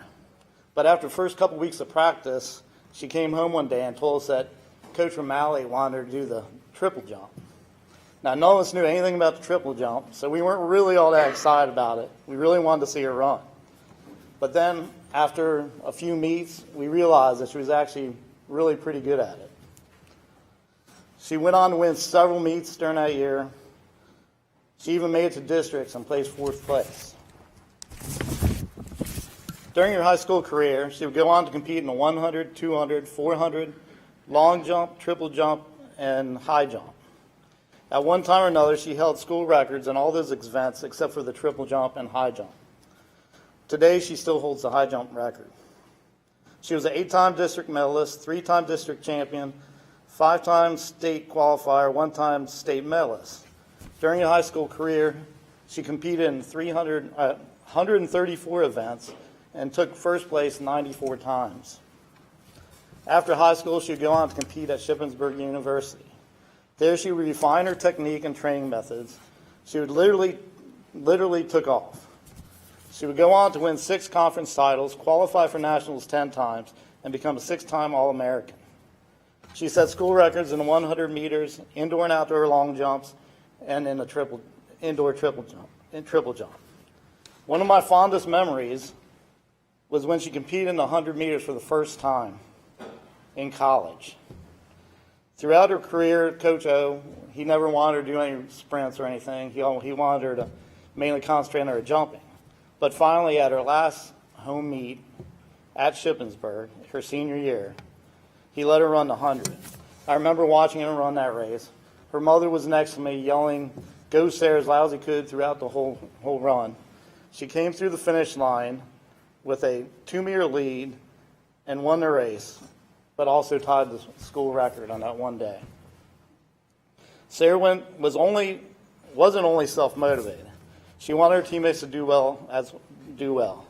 but after the first couple weeks of practice, she came home one day and told us that Coach O'Malley wanted her to do the triple jump. Now, none of us knew anything about the triple jump, so we weren't really all that excited about it. We really wanted to see her run. But then, after a few meets, we realized that she was actually really pretty good at it. She went on to win several meets during that year. She even made it to districts and placed 4th place. During her high school career, she would go on to compete in the 100, 200, 400, long jump, triple jump, and high jump. At one time or another, she held school records in all those events except for the triple jump and high jump. Today, she still holds the high jump record. She was an 8-time district medalist, 3-time district champion, 5-time state qualifier, 1-time state medalist. During her high school career, she competed in 134 events and took first place 94 times. After high school, she would go on to compete at Shippensburg University. There she would refine her technique and training methods. She would literally took off. She would go on to win 6 conference titles, qualify for nationals 10 times, and become a 6-time All-American. She set school records in the 100 meters, indoor and outdoor long jumps, and in the indoor triple jump. One of my fondest memories was when she competed in the 100 meters for the first time in college. Throughout her career, Coach O, he never wanted her to do any sprints or anything. He wanted her to mainly concentrate on her jumping. But finally, at her last home meet at Shippensburg, her senior year, he let her run the 100. I remember watching her run that race. Her mother was next to me yelling, "Go Sarah," as loud as he could throughout the whole run. She came through the finish line with a 2-meter lead and won the race, but also tied the school record on that one day. Sarah wasn't only self-motivated. She wanted her teammates to do well.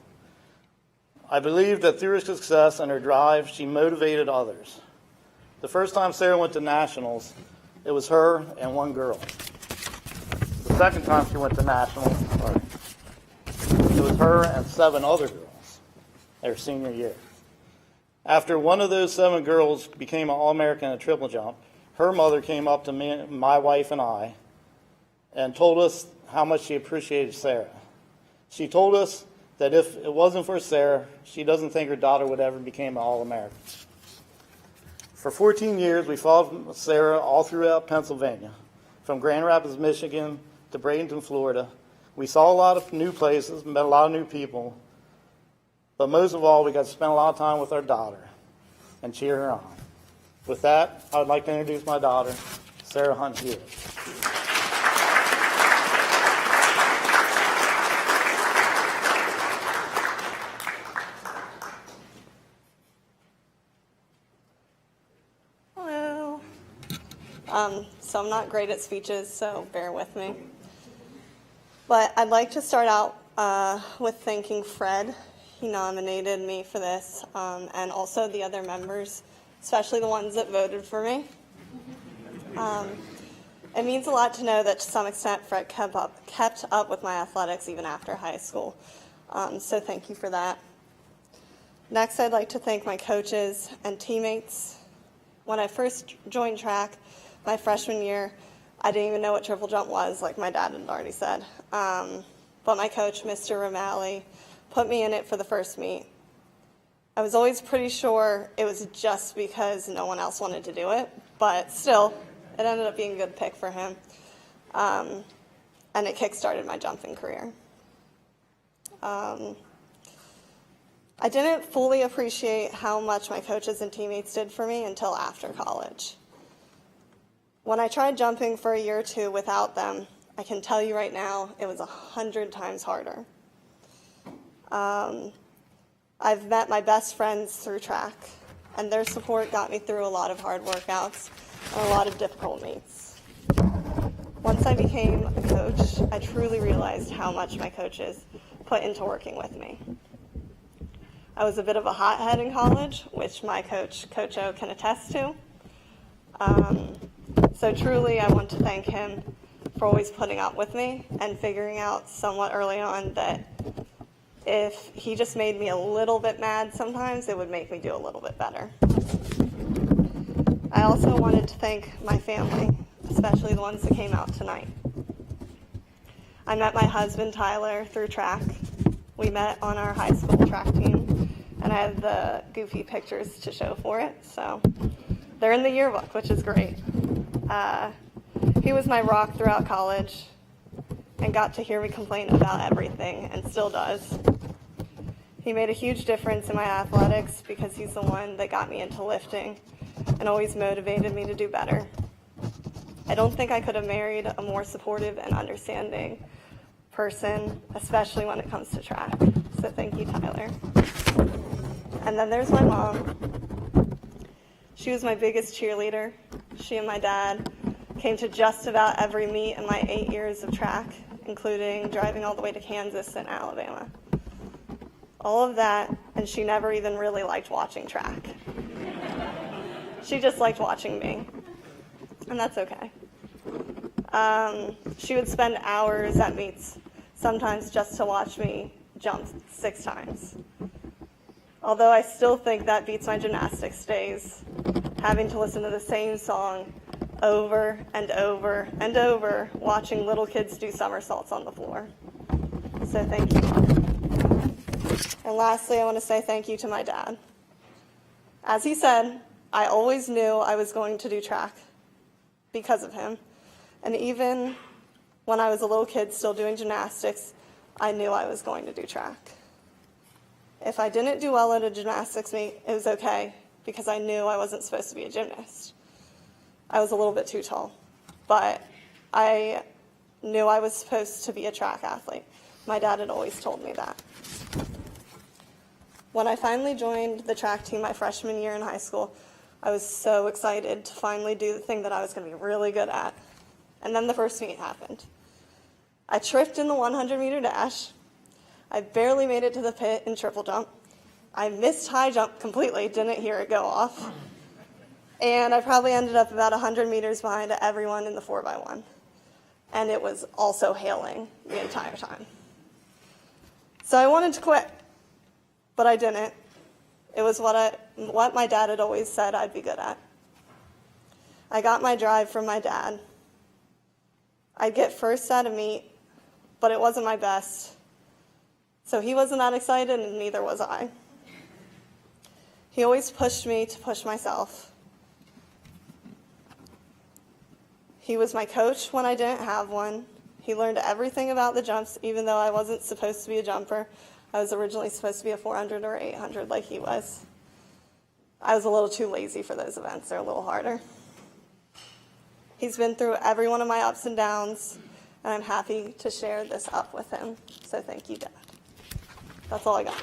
I believe that through her success and her drive, she motivated others. The first time Sarah went to nationals, it was her and one girl. The second time she went to nationals, it was her and 7 other girls her senior year. After one of those 7 girls became an All-American in triple jump, her mother came up to me, my wife and I, and told us how much she appreciated Sarah. She told us that if it wasn't for Sarah, she doesn't think her daughter would ever become an All-American. For 14 years, we followed Sarah all throughout Pennsylvania, from Grand Rapids, Michigan, to Bradenton, Florida. We saw a lot of new places, met a lot of new people, but most of all, we got to spend a lot of time with our daughter and cheer her on. With that, I would like to introduce my daughter, Sarah Hun Hewitt. Hello. So I'm not great at speeches, so bear with me. But I'd like to start out with thanking Fred. He nominated me for this, and also the other members, especially the ones that voted for me. It means a lot to know that to some extent Fred kept up with my athletics even after high school. So thank you for that. Next, I'd like to thank my coaches and teammates. When I first joined track my freshman year, I didn't even know what triple jump was, like my dad had already said. But my coach, Mr. O'Malley, put me in it for the first meet. I was always pretty sure it was just because no one else wanted to do it, but still, it ended up being a good pick for him. And it kick-started my jumping career. I didn't fully appreciate how much my coaches and teammates did for me until after college. When I tried jumping for a year or two without them, I can tell you right now, it was 100 times harder. I've met my best friends through track, and their support got me through a lot of hard workouts and a lot of difficult meets. Once I became a coach, I truly realized how much my coaches put into working with me. I was a bit of a hothead in college, which my coach, Coach O, can attest to. So truly, I want to thank him for always putting up with me and figuring out somewhat early on that if he just made me a little bit mad sometimes, it would make me do a little bit better. I also wanted to thank my family, especially the ones that came out tonight. I met my husband, Tyler, through track. We met on our high school track team, and I have the goofy pictures to show for it, so they're in the yearbook, which is great. He was my rock throughout college and got to hear me complain about everything, and still does. He made a huge difference in my athletics because he's the one that got me into lifting and always motivated me to do better. I don't think I could have married a more supportive and understanding person, especially when it comes to track. So thank you, Tyler. And then there's my mom. She was my biggest cheerleader. She and my dad came to just about every meet in my 8 years of track, including driving all the way to Kansas and Alabama. All of that, and she never even really liked watching track. She just liked watching me, and that's okay. She would spend hours at meets, sometimes just to watch me jump 6 times. Although I still think that beats my gymnastics days, having to listen to the same song over and over and over, watching little kids do somersaults on the floor. So thank you. And lastly, I want to say thank you to my dad. As he said, I always knew I was going to do track because of him. And even when I was a little kid still doing gymnastics, I knew I was going to do track. If I didn't do well at a gymnastics meet, it was okay because I knew I wasn't supposed to be a gymnast. I was a little bit too tall, but I knew I was supposed to be a track athlete. My dad had always told me that. When I finally joined the track team my freshman year in high school, I was so excited to finally do the thing that I was going to be really good at. And then the first meet happened. I tripped in the 100-meter dash. I barely made it to the pit in triple jump. I missed high jump completely, didn't hear it go off. And I probably ended up about 100 meters behind everyone in the 4x1. And it was also hailing the entire time. So I wanted to quit, but I didn't. It was what my dad had always said I'd be good at. I got my drive from my dad. I'd get first at a meet, but it wasn't my best. So he wasn't that excited, and neither was I. He always pushed me to push myself. He was my coach when I didn't have one. He learned everything about the jumps, even though I wasn't supposed to be a jumper. I was originally supposed to be a 400 or 800 like he was. I was a little too lazy for those events. They're a little harder. He's been through every one of my ups and downs, and I'm happy to share this up with him. So thank you, Dad. That's all I got.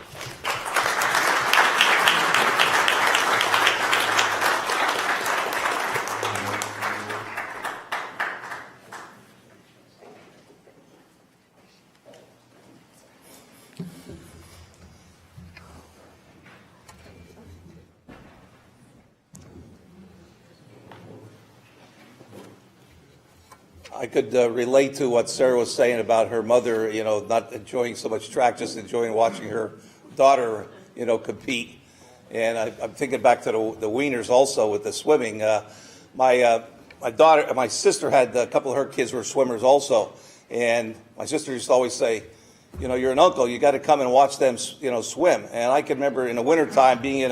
I could relate to what Sarah was saying about her mother, not enjoying so much track, just enjoying watching her daughter, compete. And I'm thinking back to the Weiners also with the swimming. My sister had a couple of her kids were swimmers also. And my sister used to always say, you're an uncle, you got to come and watch them, swim. And I can remember in the wintertime being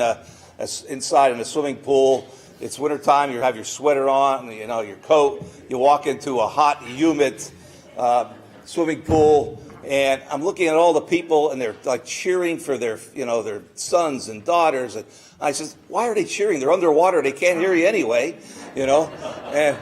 inside in a swimming pool. It's wintertime, you have your sweater on, your coat. You walk into a hot, humid swimming pool, and I'm looking at all the people, and they're like cheering for their sons and daughters. And I says, why are they cheering? They're underwater. They can't hear you anyway, And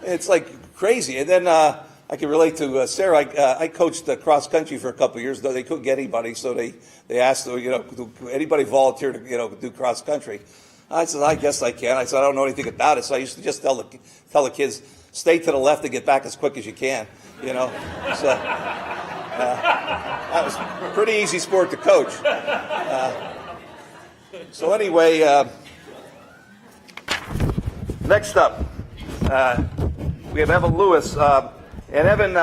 it's like crazy. And then I can relate to Sarah. I coached cross country for a couple of years, though they couldn't get anybody, so they asked, anybody volunteer to do cross country. I said, I guess I can. I said, I don't know anything about it. So I used to just tell the kids, stay to the left and get back as quick as you can, you know. So that was a pretty easy sport to coach. So anyway, next up, we have Eva Lewis. And Evan,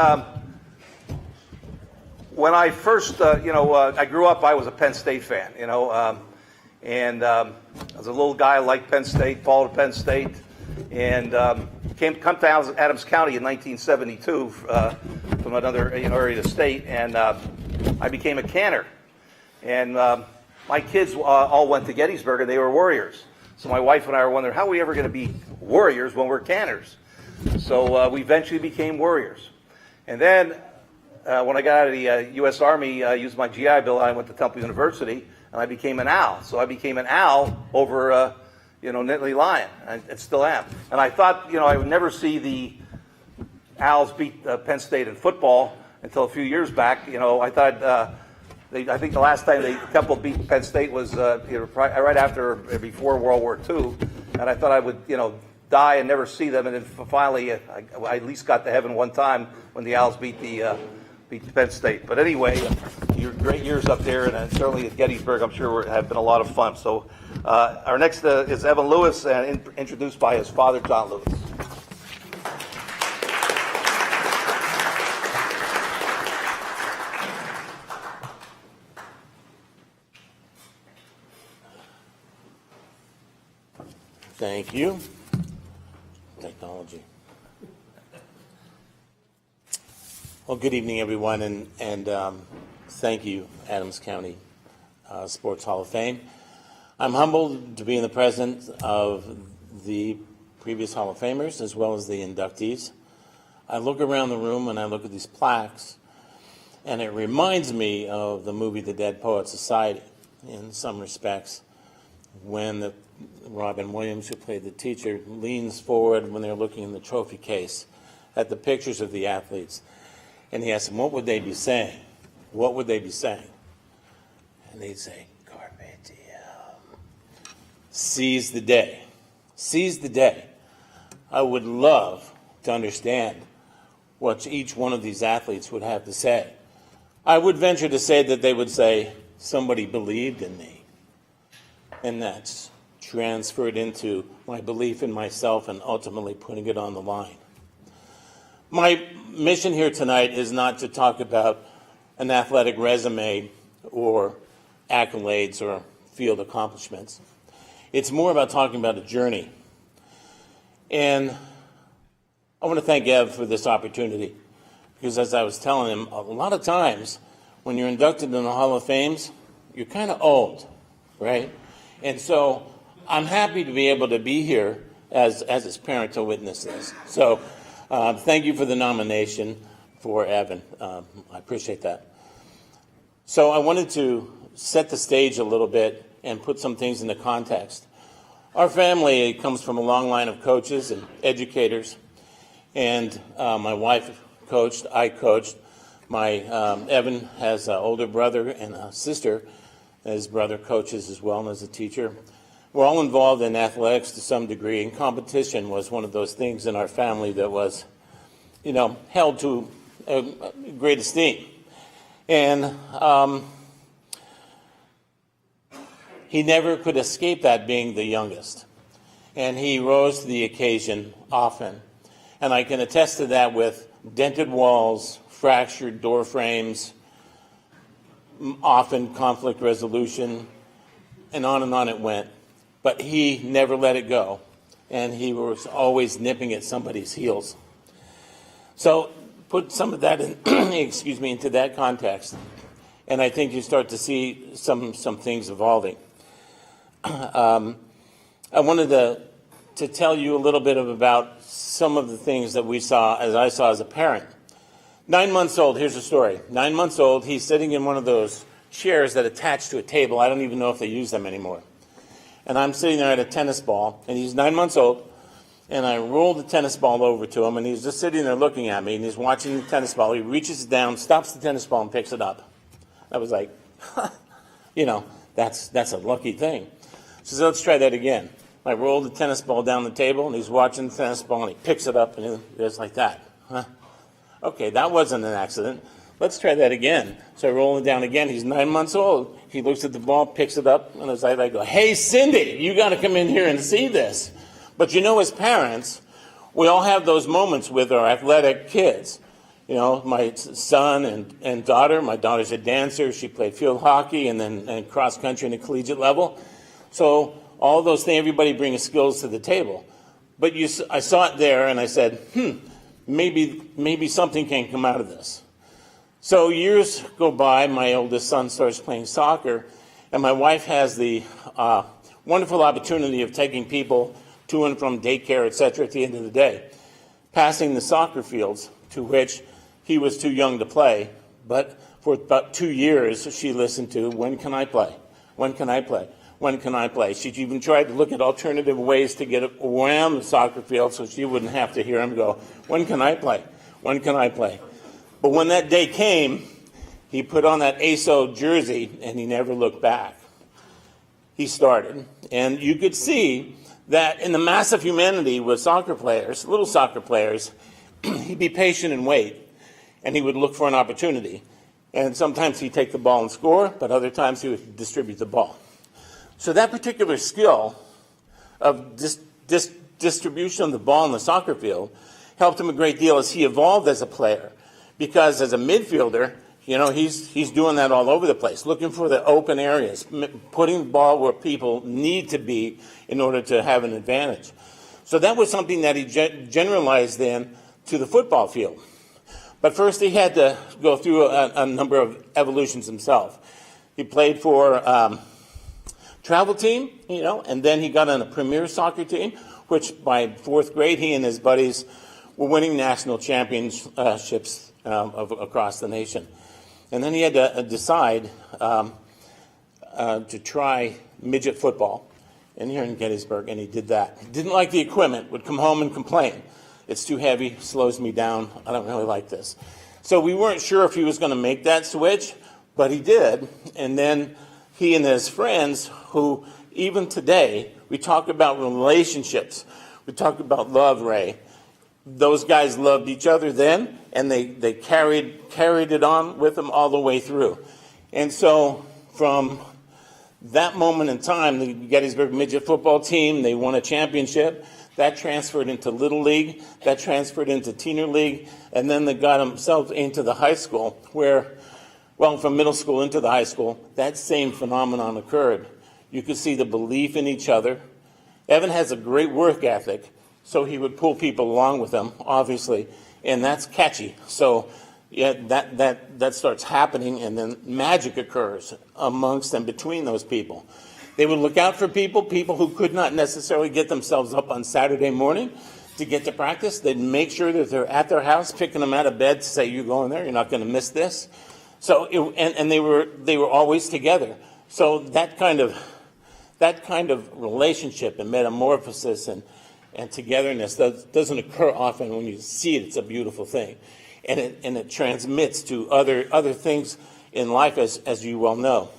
when I first, I grew up, I was a Penn State fan, and I was a little guy, liked Penn State, followed Penn State, and come to Adams County in 1972 from another area of the state, and I became a canner. And my kids all went to Gettysburg, and they were Warriors. So my wife and I were wondering, how are we ever going to be Warriors when we're canners? So we eventually became Warriors. And then when I got out of the U.S. Army, I used my GI Bill, I went to Temple University, and I became an owl. So I became an owl over, Nittany Lion. I still am. And I thought, I would never see the Owls beat Penn State in football until a few years back. I thought, I think the last time Temple beat Penn State was right after, before World War II. And I thought I would, die and never see them. And then finally, I at least got to heaven one time when the Owls beat Penn State. But anyway, your great years up there, and certainly at Gettysburg, I'm sure have been a lot of fun. So our next is Evan Lewis, and introduced by his father, John Lewis. Thank you. Technology. Well, good evening, everyone, and thank you, Adams County Sports Hall of Fame. I'm humbled to be in the presence of the previous Hall of Famers as well as the inductees. I look around the room and I look at these plaques, and it reminds me of the movie The Dead Poets Society in some respects, when Robin Williams, who played the teacher, leans forward when they're looking in the trophy case at the pictures of the athletes. And he asks them, what would they be saying? What would they be saying? And they'd say, Carpe diem. Seize the day. Seize the day. I would love to understand what each one of these athletes would have to say. I would venture to say that they would say, somebody believed in me. And that's transferred into my belief in myself and ultimately putting it on the line. My mission here tonight is not to talk about an athletic resume or accolades or field accomplishments. It's more about talking about a journey. And I want to thank Ev for this opportunity, because as I was telling him, a lot of times when you're inducted in the Hall of Fames, you're kind of old, right? And so I'm happy to be able to be here as his parent to witness this. So thank you for the nomination for Evan. I appreciate that. So I wanted to set the stage a little bit and put some things into context. Our family comes from a long line of coaches and educators, and my wife coached, I coached. Evan has an older brother and a sister. His brother coaches as well as a teacher. We're all involved in athletics to some degree, and competition was one of those things in our family that was, held to great esteem. And he never could escape that, being the youngest. And he rose to the occasion often. And I can attest to that with dented walls, fractured door frames, often conflict resolution, and on it went. But he never let it go, and he was always nipping at somebody's heels. So put some of that in, into that context, and I think you start to see some things evolving. I wanted to tell you a little bit about some of the things that I saw as a parent. 9 months old, here's the story. 9 months old, he's sitting in one of those chairs that attach to a table. I don't even know if they use them anymore. And I'm sitting there at a tennis ball, and he's 9 months old, and I roll the tennis ball over to him, and he's just sitting there looking at me, and he's watching the tennis ball. He reaches down, stops the tennis ball, and picks it up. I was like, that's a lucky thing. She said, let's try that again. I rolled the tennis ball down the table, and he's watching the tennis ball, and he picks it up, and it goes like that. Huh? Okay, that wasn't an accident. Let's try that again. So I roll it down again. He's 9 months old. He looks at the ball, picks it up, and as I go, hey, Cindy, you got to come in here and see this. But as parents, we all have those moments with our athletic kids. My son and daughter. My daughter's a dancer. She played field hockey and cross country in the collegiate level. So all those things, everybody brings skills to the table. But I saw it there, and I said, maybe something can come out of this. So years go by. My oldest son starts playing soccer, and my wife has the wonderful opportunity of taking people to and from daycare, etc., at the end of the day, passing the soccer fields to which he was too young to play. But for about 2 years, she listened to, when can I play? When can I play? When can I play? She even tried to look at alternative ways to get around the soccer field so she wouldn't have to hear him go, when can I play? When can I play? But when that day came, he put on that ASO jersey, and he never looked back. He started. And you could see that in the massive humanity with soccer players, little soccer players, he'd be patient and wait, and he would look for an opportunity. And sometimes he'd take the ball and score, but other times he would distribute the ball. So that particular skill of distribution of the ball in the soccer field helped him a great deal as he evolved as a player. Because as a midfielder, he's doing that all over the place, looking for the open areas, putting the ball where people need to be in order to have an advantage. So that was something that he generalized then to the football field. But first he had to go through a number of evolutions himself. He played for travel team, and then he got on a premier soccer team, which by fourth grade he and his buddies were winning national championships across the nation. And then he had to decide to try midget football here in Gettysburg, and he did that. He didn't like the equipment, would come home and complain. It's too heavy, slows me down, I don't really like this. So we weren't sure if he was going to make that switch, but he did. And then he and his friends, who even today, we talk about relationships, we talk about love, Ray. Those guys loved each other then, and they carried it on with them all the way through. And so from that moment in time, the Gettysburg midget football team, they won a championship. That transferred into Little League. That transferred into Teener League. And then they got themselves into the high school where, from middle school into the high school, that same phenomenon occurred. You could see the belief in each other. Evan has a great work ethic, so he would pull people along with him, obviously, and that's catchy. So yeah, that starts happening, and then magic occurs amongst and between those people. They would look out for people who could not necessarily get themselves up on Saturday morning to get to practice. They'd make sure that they're at their house, picking them out of bed to say, you're going there, you're not going to miss this. So and they were always together. So that kind of relationship and metamorphosis and togetherness doesn't occur often. When you see it, it's a beautiful thing. And it transmits to other things in life, as you well know.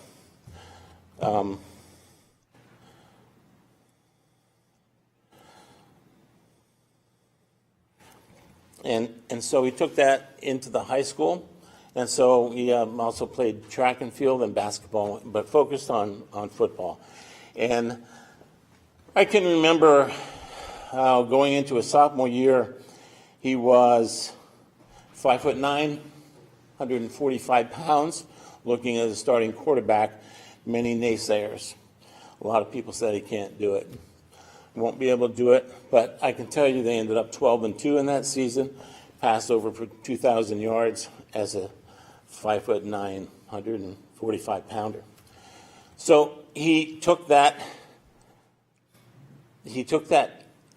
And so he took that into the high school. And so he also played track and field and basketball, but focused on football. And I can remember going into his sophomore year, he was 5'9", 145 pounds, looking at a starting quarterback, many naysayers. A lot of people said he can't do it. Won't be able to do it, but I can tell you they ended up 12-2 in that season, passed over for 2,000 yards as a 5'9", 145 pounder. So he took that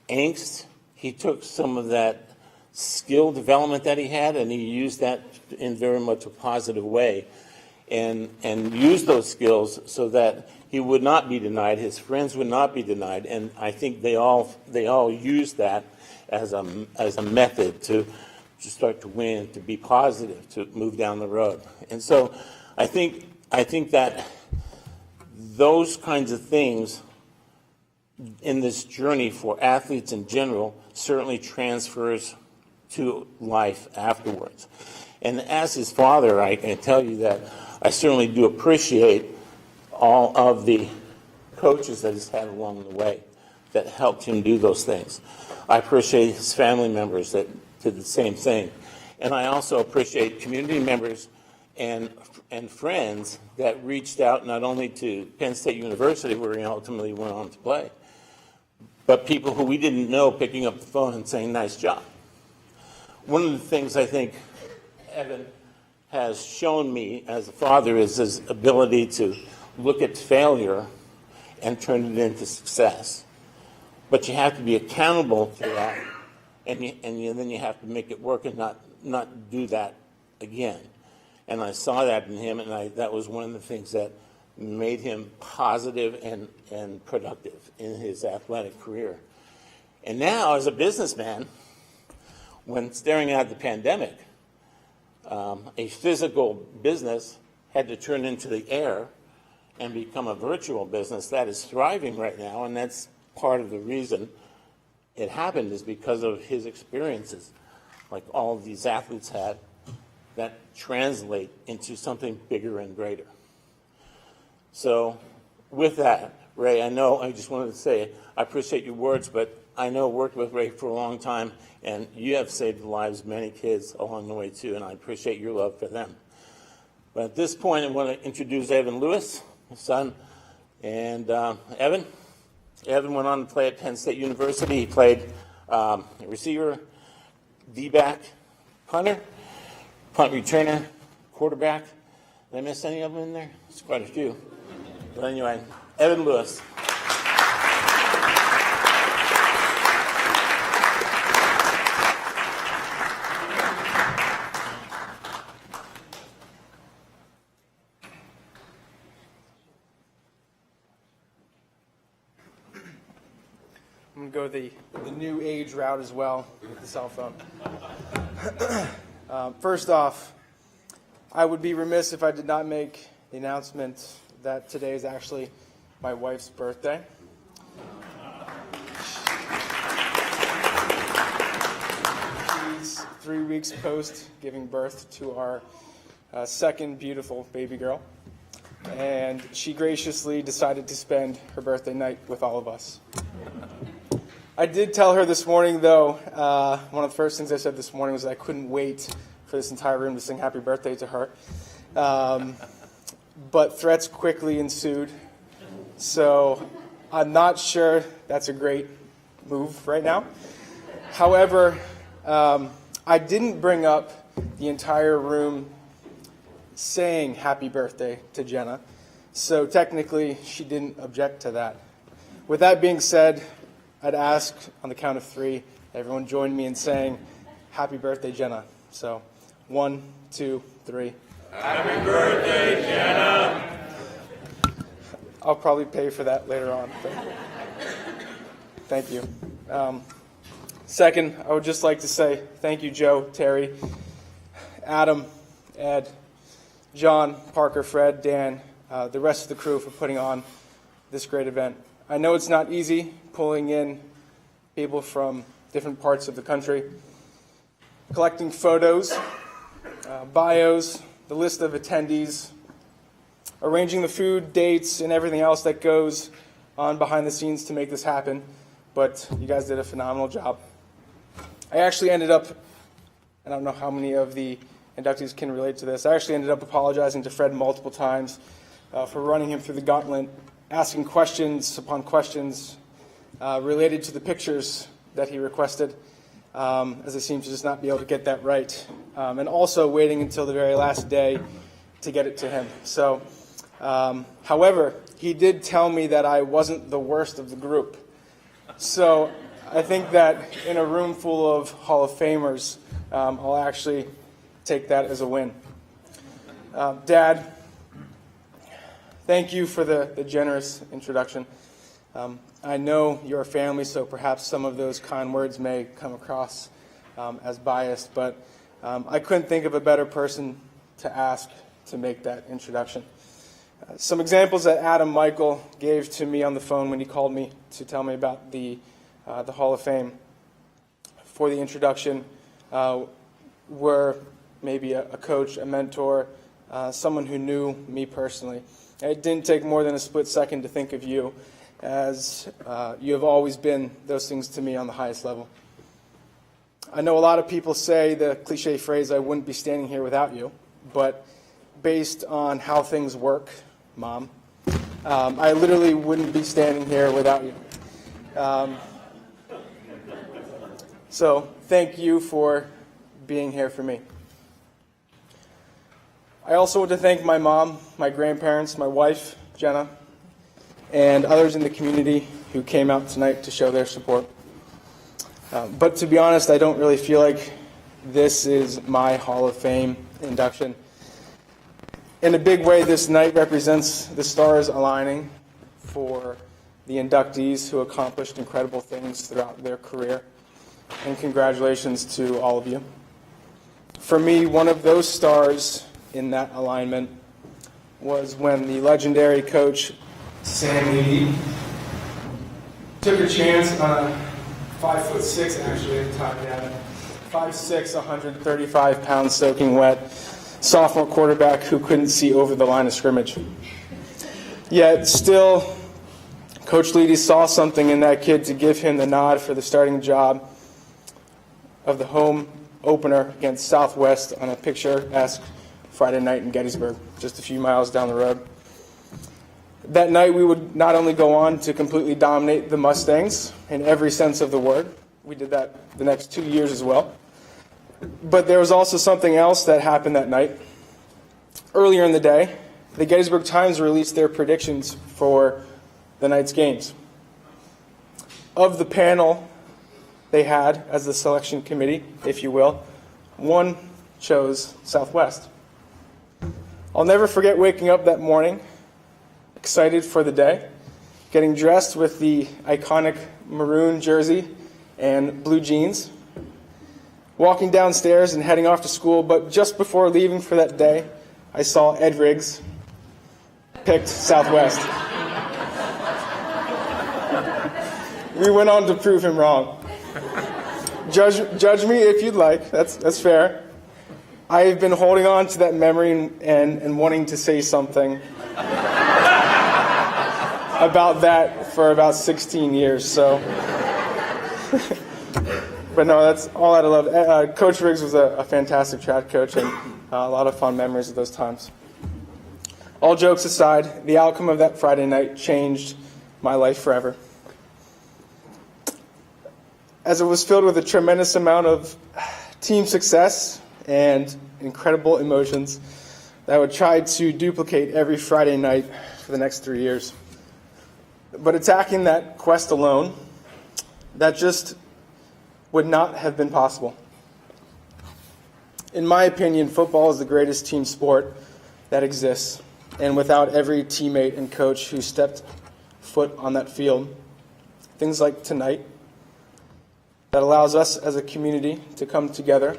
angst, he took some of that skill development that he had, and he used that in very much a positive way, and used those skills so that he would not be denied, his friends would not be denied, and I think they all used that as a method to start to win, to be positive, to move down the road. And so I think that those kinds of things in this journey for athletes in general certainly transfers to life afterwards. And as his father, I can tell you that I certainly do appreciate all of the coaches that he's had along the way that helped him do those things. I appreciate his family members that did the same thing. And I also appreciate community members and friends that reached out not only to Penn State University, where he ultimately went on to play, but people who we didn't know picking up the phone and saying, nice job. One of the things I think Evan has shown me as a father is his ability to look at failure and turn it into success. But you have to be accountable to that, and then you have to make it work and not do that again. And I saw that in him, and that was one of the things that made him positive and productive in his athletic career. And now, as a businessman, when staring at the pandemic, a physical business had to turn into the air and become a virtual business that is thriving right now, and that's part of the reason it happened is because of his experiences, like all of these athletes had, that translate into something bigger and greater. So with that, Ray, I just wanted to say I appreciate your words, but I know I worked with Ray for a long time, and you have saved the lives of many kids along the way too, and I appreciate your love for them. But at this point, I want to introduce Evan Lewis, his son. And Evan went on to play at Penn State University. He played receiver, D-back, punter, punt returner, quarterback. Did I miss any of them in there? It's quite a few. But anyway, Evan Lewis. I'm going to go the new age route as well with the cell phone. First off, I would be remiss if I did not make the announcement that today is actually my wife's birthday. She's 3 weeks post giving birth to our second beautiful baby girl. And she graciously decided to spend her birthday night with all of us. I did tell her this morning, though, one of the first things I said this morning was that I couldn't wait for this entire room to sing happy birthday to her. But threats quickly ensued. So I'm not sure that's a great move right now. However, I didn't bring up the entire room saying happy birthday to Jenna. So technically, she didn't object to that. With that being said, I'd ask on the count of 3, everyone join me in saying happy birthday, Jenna. So 1, 2, 3. Happy birthday, Jenna! I'll probably pay for that later on. Thank you. Second, I would just like to say thank you, Joe, Terry, Adam, Ed, John, Parker, Fred, Dan, the rest of the crew for putting on this great event. I know it's not easy pulling in people from different parts of the country, collecting photos, bios, the list of attendees, arranging the food, dates, and everything else that goes on behind the scenes to make this happen. But you guys did a phenomenal job. I actually ended up, I don't know how many of the inductees can relate to this, I actually ended up apologizing to Fred multiple times for running him through the gauntlet, asking questions upon questions related to the pictures that he requested, as I seemed to just not be able to get that right, and also waiting until the very last day to get it to him. So, however, he did tell me that I wasn't the worst of the group. So I think that in a room full of Hall of Famers, I'll actually take that as a win. Dad, thank you for the generous introduction. I know you're a family, so perhaps some of those kind words may come across as biased, but I couldn't think of a better person to ask to make that introduction. Some examples that Adam Michael gave to me on the phone when he called me to tell me about the Hall of Fame for the introduction were maybe a coach, a mentor, someone who knew me personally. And it didn't take more than a split second to think of you, as you have always been those things to me on the highest level. I know a lot of people say the cliche phrase, I wouldn't be standing here without you, but based on how things work, Mom, I literally wouldn't be standing here without you. So thank you for being here for me. I also want to thank my mom, my grandparents, my wife, Jenna, and others in the community who came out tonight to show their support. But to be honest, I don't really feel like this is my Hall of Fame induction. In a big way, this night represents the stars aligning for the inductees who accomplished incredible things throughout their career. And congratulations to all of you. For me, one of those stars in that alignment was when the legendary coach Sam Levy took a chance on a 5'6", actually at the time, yeah, 5'6", 135-pound soaking wet sophomore quarterback who couldn't see over the line of scrimmage. Yet still, Coach Leedy saw something in that kid to give him the nod for the starting job of the home opener against Southwest on a picturesque Friday night in Gettysburg, just a few miles down the road. That night we would not only go on to completely dominate the Mustangs in every sense of the word, we did that the next 2 years as well, but there was also something else that happened that night. Earlier in the day, the Gettysburg Times released their predictions for the night's games. Of the panel they had as the selection committee, if you will, one chose Southwest. I'll never forget waking up that morning, excited for the day, getting dressed with the iconic maroon jersey and blue jeans, walking downstairs and heading off to school, but just before leaving for that day, I saw Ed Riggs picked Southwest. We went on to prove him wrong. Judge me if you'd like, that's fair. I've been holding on to that memory and wanting to say something about that for about 16 years, so. But no, that's all I love. Coach Riggs was a fantastic track coach, and a lot of fun memories of those times. All jokes aside, the outcome of that Friday night changed my life forever. As it was filled with a tremendous amount of team success and incredible emotions that I would try to duplicate every Friday night for the next 3 years. But attacking that quest alone, that just would not have been possible. In my opinion, football is the greatest team sport that exists, and without every teammate and coach who stepped foot on that field, things like tonight, that allows us as a community to come together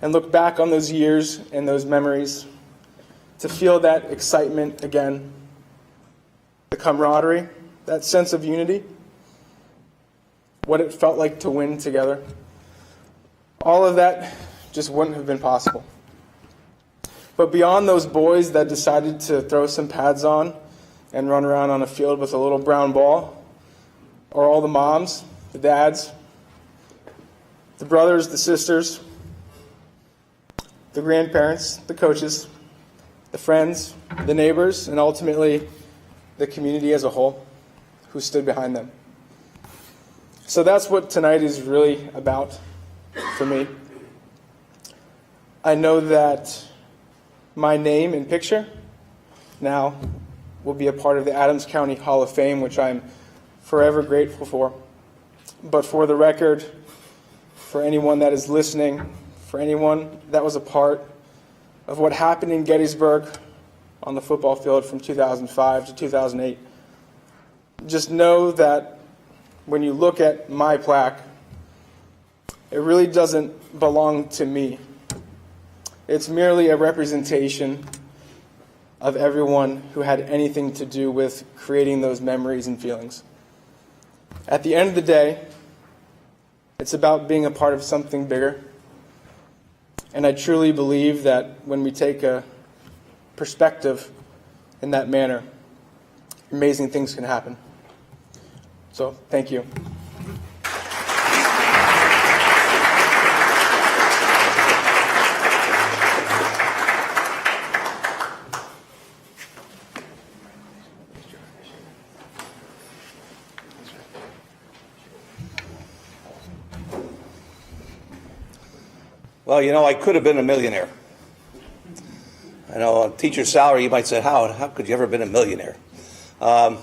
and look back on those years and those memories, to feel that excitement again, the camaraderie, that sense of unity, what it felt like to win together. All of that just wouldn't have been possible. But beyond those boys that decided to throw some pads on and run around on a field with a little brown ball, are all the moms, the dads, the brothers, the sisters, the grandparents, the coaches, the friends, the neighbors, and ultimately the community as a whole who stood behind them. So that's what tonight is really about for me. I know that my name and picture now will be a part of the Adams County Hall of Fame, which I'm forever grateful for. But for the record, for anyone that is listening, for anyone that was a part of what happened in Gettysburg on the football field from 2005 to 2008, just know that when you look at my plaque, it really doesn't belong to me. It's merely a representation of everyone who had anything to do with creating those memories and feelings. At the end of the day, it's about being a part of something bigger. And I truly believe that when we take a perspective in that manner, amazing things can happen. So, thank you. Well, you know, I could have been a millionaire. I know on teacher's salary, you might say, how could you ever have been a millionaire? The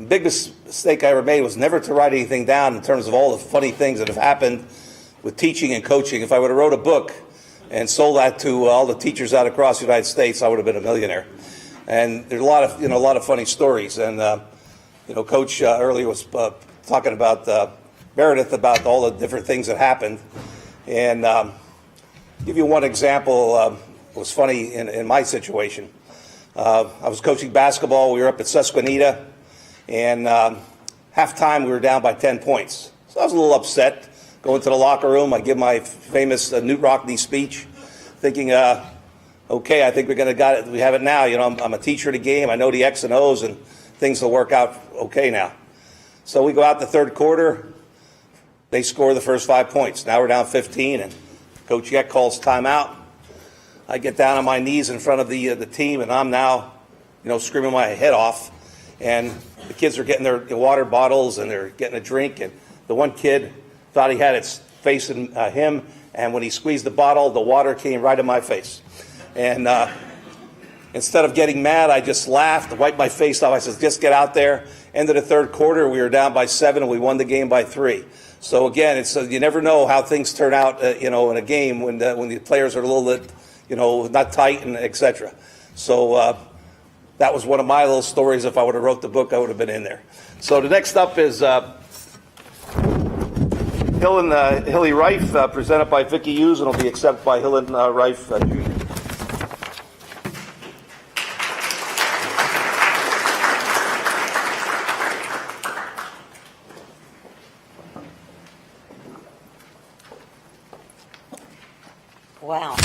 biggest mistake I ever made was never to write anything down in terms of all the funny things that have happened with teaching and coaching. If I would have wrote a book and sold that to all the teachers out across the United States, I would have been a millionaire. And there's a lot of funny stories. And Coach earlier was talking about Meredith about all the different things that happened. And give you one example. Was funny in my situation. I was coaching basketball. We were up at Susquehanna, and halftime we were down by 10 points. So I was a little upset. Go into the locker room. I give my famous Newt Rockney speech, thinking, okay, I think we have it now. You know, I'm a teacher of the game. I know the X and O's, and things will work out okay now. So we go out the third quarter. They score the first 5 points. Now we're down 15, and Coach Yek calls timeout. I get down on my knees in front of the team, and I'm now, screaming my head off. And the kids are getting their water bottles, and they're getting a drink. And the one kid thought he had it facing him, and when he squeezed the bottle, the water came right in my face. And instead of getting mad, I just laughed, wiped my face off. I said, just get out there. End of the third quarter, we were down by 7, and we won the game by 3. So again, it's you never know how things turn out, in a game when the players are a little bit, not tight and et cetera. So that was one of my little stories. If I would have wrote the book, I would have been in there. So the next up is Hilly Rife, presented by Vicki Hughes, and will be accepted by Hillen Rife Jr. Wow.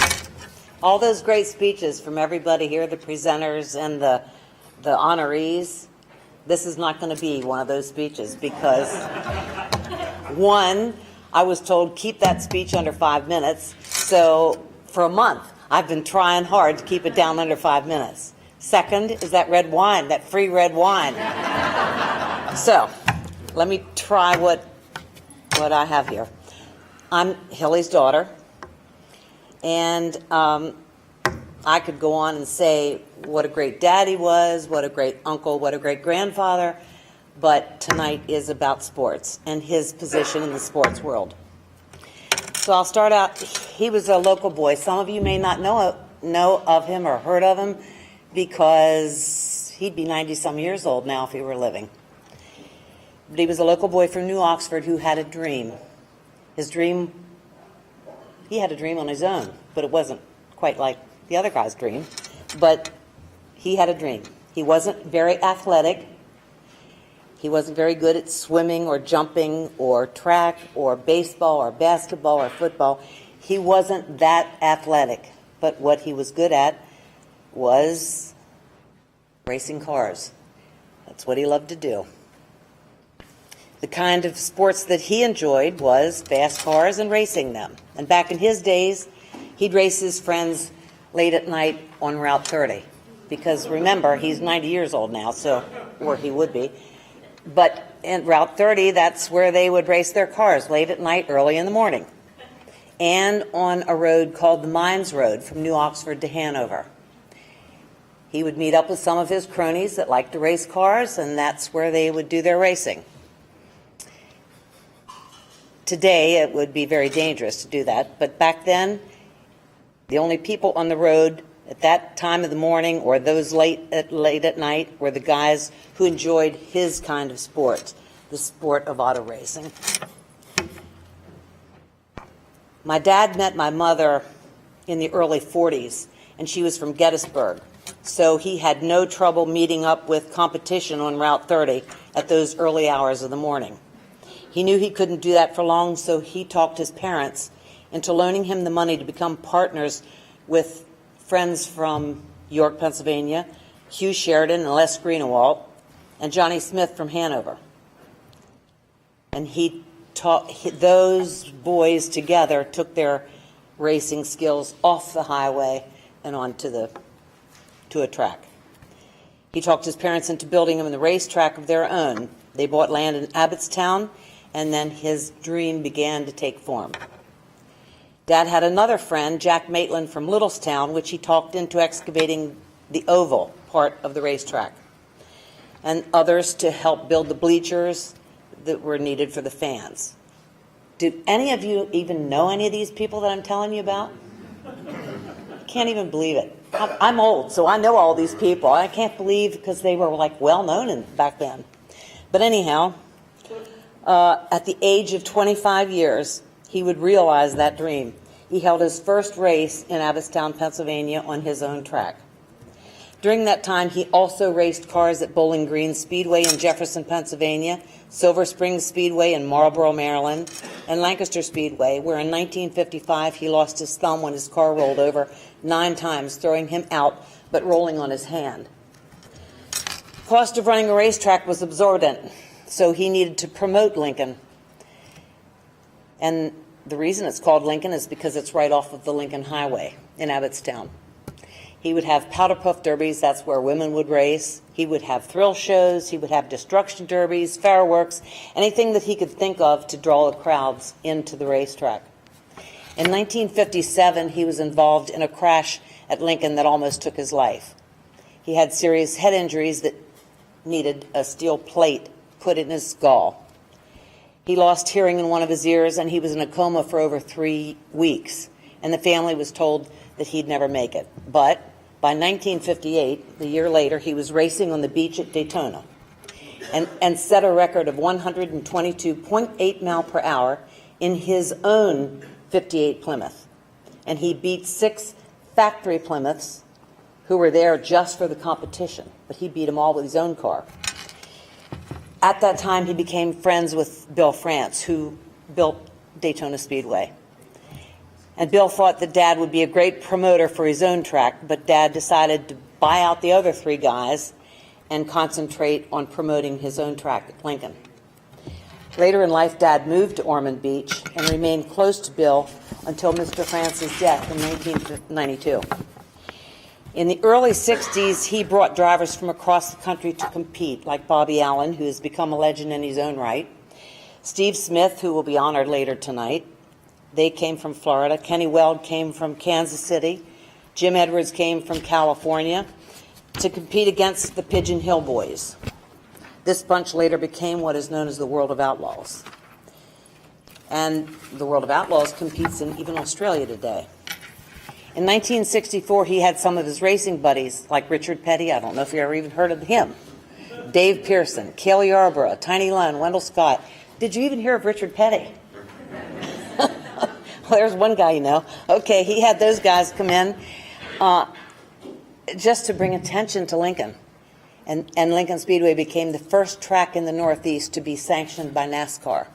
All those great speeches from everybody here, the presenters and the honorees. This is not going to be one of those speeches because, one, I was told keep that speech under 5 minutes. So for a month, I've been trying hard to keep it down under 5 minutes. Second is that red wine, that free red wine. So let me try what I have here. I'm Hilly's daughter. And I could go on and say what a great dad he was, what a great uncle, what a great grandfather, but tonight is about sports and his position in the sports world. So I'll start out. He was a local boy. Some of you may not know of him or heard of him because he'd be 90-some years old now if he were living. But he was a local boy from New Oxford who had a dream. He had a dream on his own, but it wasn't quite like the other guy's dream. But he had a dream. He wasn't very athletic. He wasn't very good at swimming or jumping or track or baseball or basketball or football. He wasn't that athletic. But what he was good at was racing cars. That's what he loved to do. The kind of sports that he enjoyed was fast cars and racing them. And back in his days, he'd race his friends late at night on Route 30. Because remember, he's 90 years old now, or he would be. But in Route 30, that's where they would race their cars, late at night, early in the morning. And on a road called the Mines Road from New Oxford to Hanover. He would meet up with some of his cronies that liked to race cars, and that's where they would do their racing. Today, it would be very dangerous to do that, but back then, the only people on the road at that time of the morning or those late at night were the guys who enjoyed his kind of sport, the sport of auto racing. My dad met my mother in the early 40s, and she was from Gettysburg. so he had no trouble meeting up with competition on Route 30 at those early hours of the morning. He knew he couldn't do that for long, so he talked his parents into loaning him the money to become partners with friends from York, Pennsylvania, Hugh Sheridan and Les Greenewalt, and Johnny Smith from Hanover. And he taught those boys together, took their racing skills off the highway and onto to a track. He talked his parents into building him a racetrack of their own. They bought land in Abbottstown, and then his dream began to take form. Dad had another friend, Jack Maitland from Littlestown, which he talked into excavating the oval part of the racetrack, and others to help build the bleachers that were needed for the fans. Did any of you even know any of these people that I'm telling you about? I can't even believe it. I'm old, so I know all these people. I can't believe because they were like well known back then. But anyhow, at the age of 25 years, he would realize that dream. He held his first race in Abbottstown, Pennsylvania on his own track. During that time, he also raced cars at Bowling Green Speedway in Jefferson, Pennsylvania, Silver Springs Speedway in Marlboro, Maryland, and Lancaster Speedway, where in 1955 he lost his thumb when his car rolled over 9 times, throwing him out, but rolling on his hand. The cost of running a racetrack was exorbitant, so he needed to promote Lincoln. And the reason it's called Lincoln is because it's right off of the Lincoln Highway in Abbottstown. He would have powder puff derbies, that's where women would race. He would have thrill shows, he would have destruction derbies, fireworks, anything that he could think of to draw the crowds into the racetrack. In 1957, he was involved in a crash at Lincoln that almost took his life. He had serious head injuries that needed a steel plate put in his skull. He lost hearing in one of his ears, and he was in a coma for over 3 weeks, and the family was told that he'd never make it. But by 1958, the year later, he was racing on the beach at Daytona and set a record of 122.8 miles per hour in his own 58 Plymouth. And he beat 6 factory Plymouths who were there just for the competition, but he beat them all with his own car. At that time, he became friends with Bill France, who built Daytona Speedway. And Bill thought that Dad would be a great promoter for his own track, but Dad decided to buy out the other 3 guys and concentrate on promoting his own track at Lincoln. Later in life, Dad moved to Ormond Beach and remained close to Bill until Mr. France's death in 1992. In the early 60s, he brought drivers from across the country to compete, like Bobby Allen, who has become a legend in his own right, Steve Smith, who will be honored later tonight. They came from Florida. Kenny Weld came from Kansas City. Jim Edwards came from California to compete against the Pigeon Hill Boys. This bunch later became what is known as the World of Outlaws. And the World of Outlaws competes in even Australia today. In 1964, he had some of his racing buddies, like Richard Petty. I don't know if you ever even heard of him. Dave Pearson, Cale Yarborough, Tiny Lund, Wendell Scott. Did you even hear of Richard Petty? Well, there's one guy you know. Okay, he had those guys come in just to bring attention to Lincoln. And Lincoln Speedway became the first track in the Northeast to be sanctioned by NASCAR.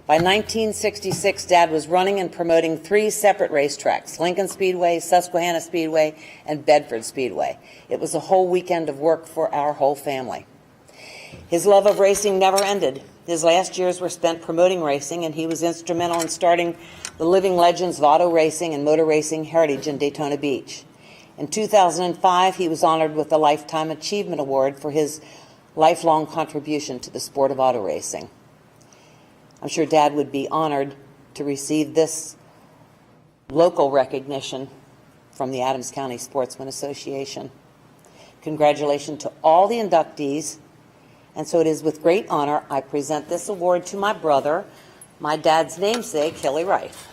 By 1966, Dad was running and promoting 3 separate racetracks, Lincoln Speedway, Susquehanna Speedway, and Bedford Speedway. It was a whole weekend of work for our whole family. His love of racing never ended. His last years were spent promoting racing, and he was instrumental in starting the Living Legends of Auto Racing and Motor Racing Heritage in Daytona Beach. In 2005, he was honored with the Lifetime Achievement Award for his lifelong contribution to the sport of auto racing. I'm sure Dad would be honored to receive this local recognition from the Adams County Sportsman Association. Congratulations to all the inductees. And so it is with great honor I present this award to my brother, my dad's namesake, Hilly Rife.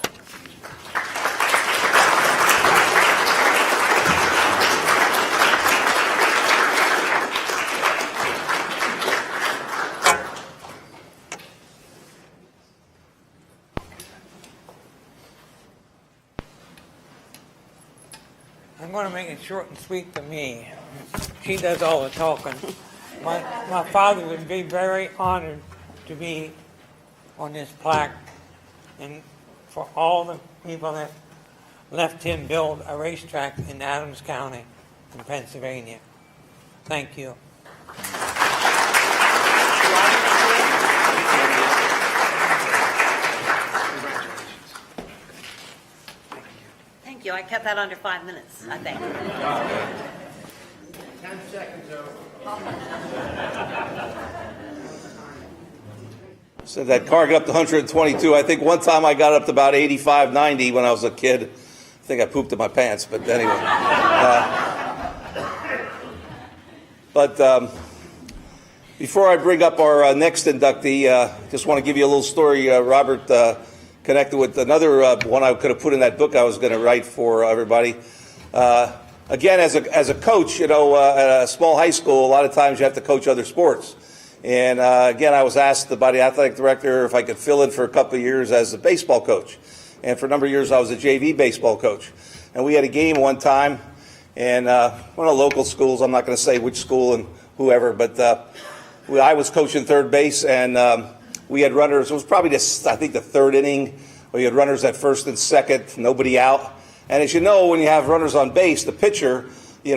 I'm going to make it short and sweet to me. She does all the talking. My father would be very honored to be on this plaque, and for all the people that left him build a racetrack in Adams County in Pennsylvania. Thank you. Thank you. I kept that under 5 minutes, I think. 10 seconds over. So that car got up to 122. I think one time I got up to about 85, 90 when I was a kid. I think I pooped in my pants, but anyway. Before I bring up our next inductee, just want to give you a little story. Robert connected with another one I could have put in that book I was going to write for everybody. Again, as a coach, at a small high school, a lot of times you have to coach other sports. And again, I was asked by the athletic director if I could fill in for a couple of years as a baseball coach. And for a number of years, I was a JV baseball coach. And we had a game one time, and one of the local schools, I'm not going to say which school and whoever, but I was coaching third base, and we had runners. It was probably, I think, the third inning, where you had runners at first and second, nobody out. And as you know, when you have runners on base, the pitcher, he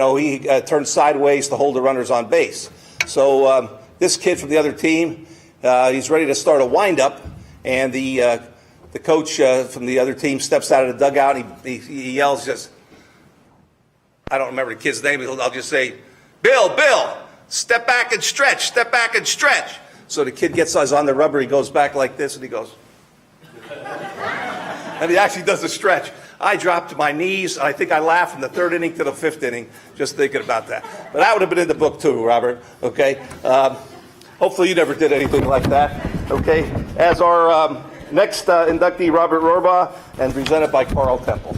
turns sideways to hold the runners on base. So this kid from the other team, he's ready to start a windup, and the coach from the other team steps out of the dugout, and he yells just, I don't remember the kid's name, I'll just say, Bill, step back and stretch, step back and stretch. So the kid gets on the rubber, he goes back like this, and he goes, and he actually does a stretch. I dropped to my knees, and I think I laughed from the third inning to the fifth inning, just thinking about that. But that would have been in the book too, Robert, okay? Hopefully you never did anything like that, okay? As our next inductee, Robert Rohrbaugh, and presented by Carl Temple.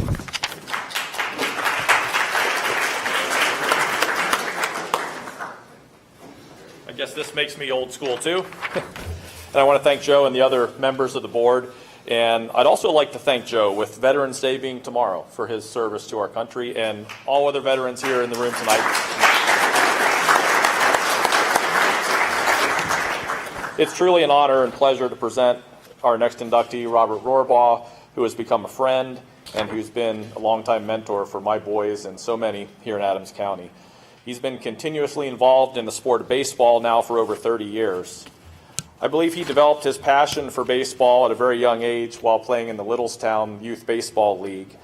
I guess this makes me old school too. And I want to thank Joe and the other members of the board. And I'd also like to thank Joe, with Veterans Day being tomorrow, for his service to our country, and all other veterans here in the room tonight. It's truly an honor and pleasure to present our next inductee, Robert Rohrbaugh, who has become a friend and who's been a longtime mentor for my boys and so many here in Adams County. He's been continuously involved in the sport of baseball now for over 30 years. I believe he developed his passion for baseball at a very young age while playing in the Littlestown Youth Baseball League,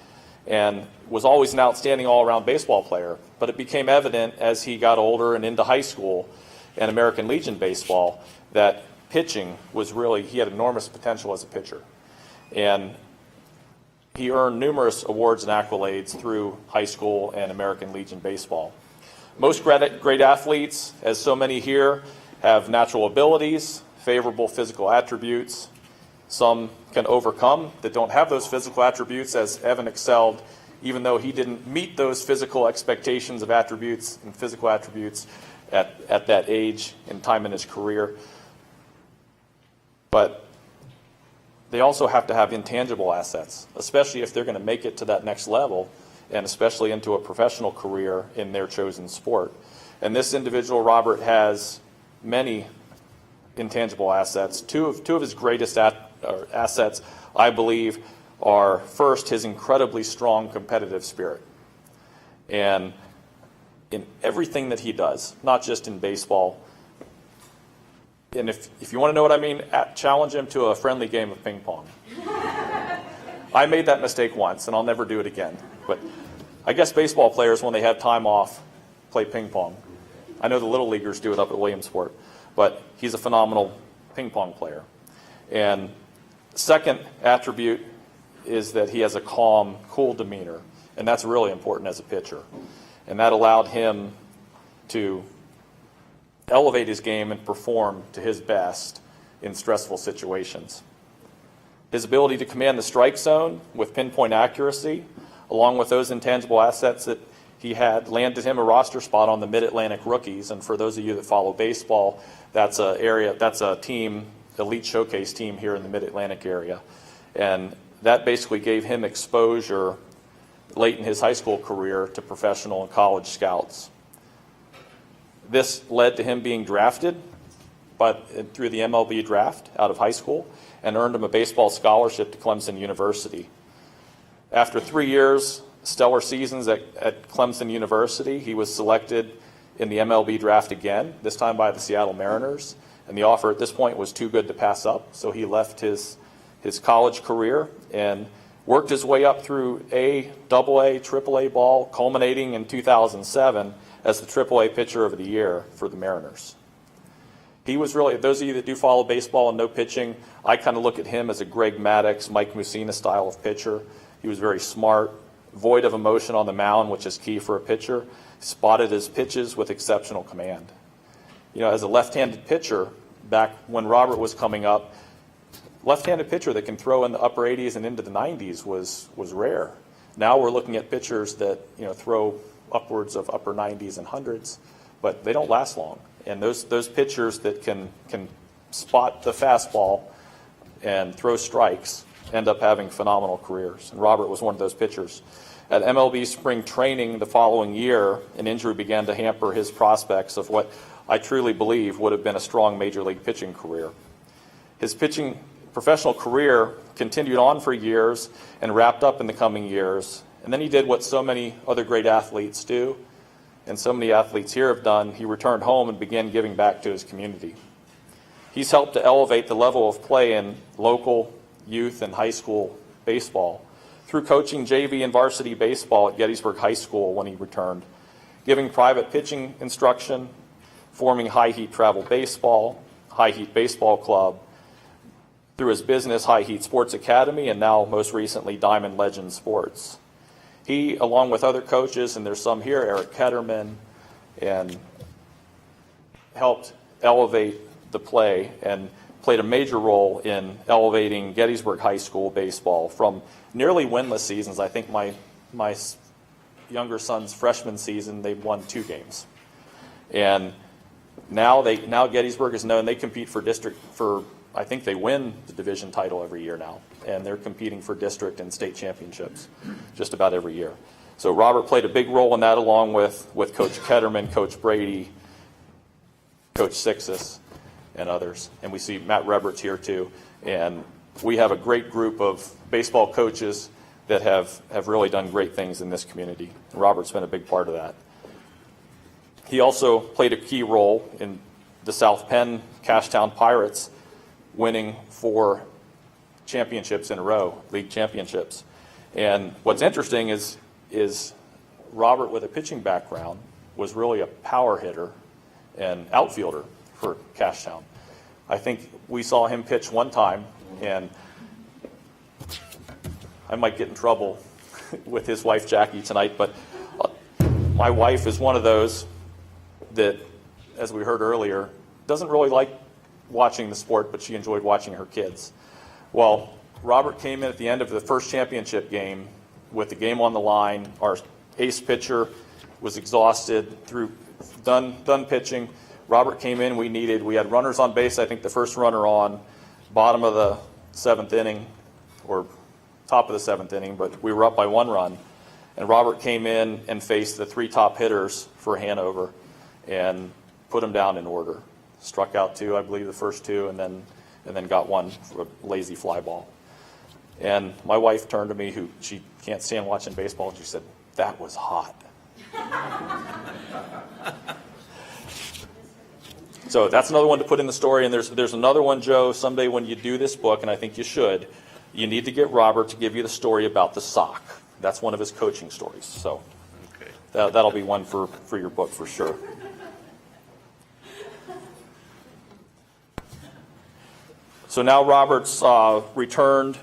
and was always an outstanding all-around baseball player. But it became evident as he got older and into high school and American Legion baseball that pitching was really, he had enormous potential as a pitcher. And he earned numerous awards and accolades through high school and American Legion baseball. Most great athletes, as so many here, have natural abilities, favorable physical attributes. Some can overcome that don't have those physical attributes, as Evan excelled, even though he didn't meet those physical expectations of attributes and physical attributes at that age and time in his career. But they also have to have intangible assets, especially if they're going to make it to that next level, and especially into a professional career in their chosen sport. And this individual, Robert, has many intangible assets. Two of his greatest assets, I believe, are first, his incredibly strong competitive spirit. And in everything that he does, not just in baseball, and if you want to know what I mean, challenge him to a friendly game of ping pong. I made that mistake once, and I'll never do it again. But I guess baseball players, when they have time off, play ping pong. I know the Little Leaguers do it up at Williamsport. But he's a phenomenal ping pong player. And second attribute is that he has a calm, cool demeanor. And that's really important as a pitcher. And that allowed him to elevate his game and perform to his best in stressful situations. His ability to command the strike zone with pinpoint accuracy, along with those intangible assets that he had, landed him a roster spot on the Mid-Atlantic Rookies. And for those of you that follow baseball, that's a team, elite showcase team here in the Mid-Atlantic area. And that basically gave him exposure late in his high school career to professional and college scouts. This led to him being drafted through the MLB draft out of high school and earned him a baseball scholarship to Clemson University. After 3 years, stellar seasons at Clemson University, he was selected in the MLB draft again, this time by the Seattle Mariners. And the offer at this point was too good to pass up, so he left his college career and worked his way up through A, AA, AAA ball, culminating in 2007 as the AAA pitcher of the year for the Mariners. He was really, those of you that do follow baseball and know pitching, I kind of look at him as a Greg Maddux, Mike Mussina style of pitcher. He was very smart, void of emotion on the mound, which is key for a pitcher, spotted his pitches with exceptional command. You know, as a left-handed pitcher, back when Robert was coming up, left-handed pitcher that can throw in the upper 80s and into the 90s was rare. Now we're looking at pitchers that, you know, throw upwards of upper 90s and hundreds, but they don't last long. And those pitchers that can spot the fastball and throw strikes end up having phenomenal careers. And Robert was one of those pitchers. At MLB spring training the following year, an injury began to hamper his prospects of what I truly believe would have been a strong major league pitching career. His pitching professional career continued on for years and wrapped up in the coming years. And then he did what so many other great athletes do, and so many athletes here have done. He returned home and began giving back to his community. He's helped to elevate the level of play in local youth and high school baseball through coaching JV and varsity baseball at Gettysburg High School when he returned, giving private pitching instruction, forming High Heat Travel Baseball, High Heat Baseball Club, through his business High Heat Sports Academy, and now most recently Diamond Legend Sports. He, along with other coaches, and there's some here, Eric Ketterman, and helped elevate the play and played a major role in elevating Gettysburg High School baseball from nearly winless seasons. I think my younger son's freshman season, they won 2 games. And now Gettysburg is known, they compete for district, I think they win the division title every year now, and they're competing for district and state championships just about every year. So Robert played a big role in that, along with Coach Ketterman, Coach Brady, Coach Sixus, and others. And we see Matt Rebert's here too. And we have a great group of baseball coaches that have really done great things in this community. And Robert's been a big part of that. He also played a key role in the South Penn Cashtown Pirates winning 4 championships in a row, league championships. And what's interesting is Robert, with a pitching background, was really a power hitter and outfielder for Cashtown. I think we saw him pitch one time, and I might get in trouble with his wife Jackie tonight, but my wife is one of those that, as we heard earlier, doesn't really like watching the sport, but she enjoyed watching her kids. Well, Robert came in at the end of the first championship game with the game on the line. Our ace pitcher was exhausted, done pitching. Robert came in, we had runners on base, I think the first runner on, bottom of the 7th inning, or top of the 7th inning, but we were up by 1 run. And Robert came in and faced the 3 top hitters for Hanover and put them down in order. Struck out 2, I believe, the first 2, and then got 1 for a lazy fly ball. And my wife turned to me, she can't stand watching baseball, and she said, "That was hot." So that's another one to put in the story. And there's another one, Joe, someday when you do this book, and I think you should, you need to get Robert to give you the story about the sock. That's one of his coaching stories. So that'll be one for your book for sure. So now Robert's returned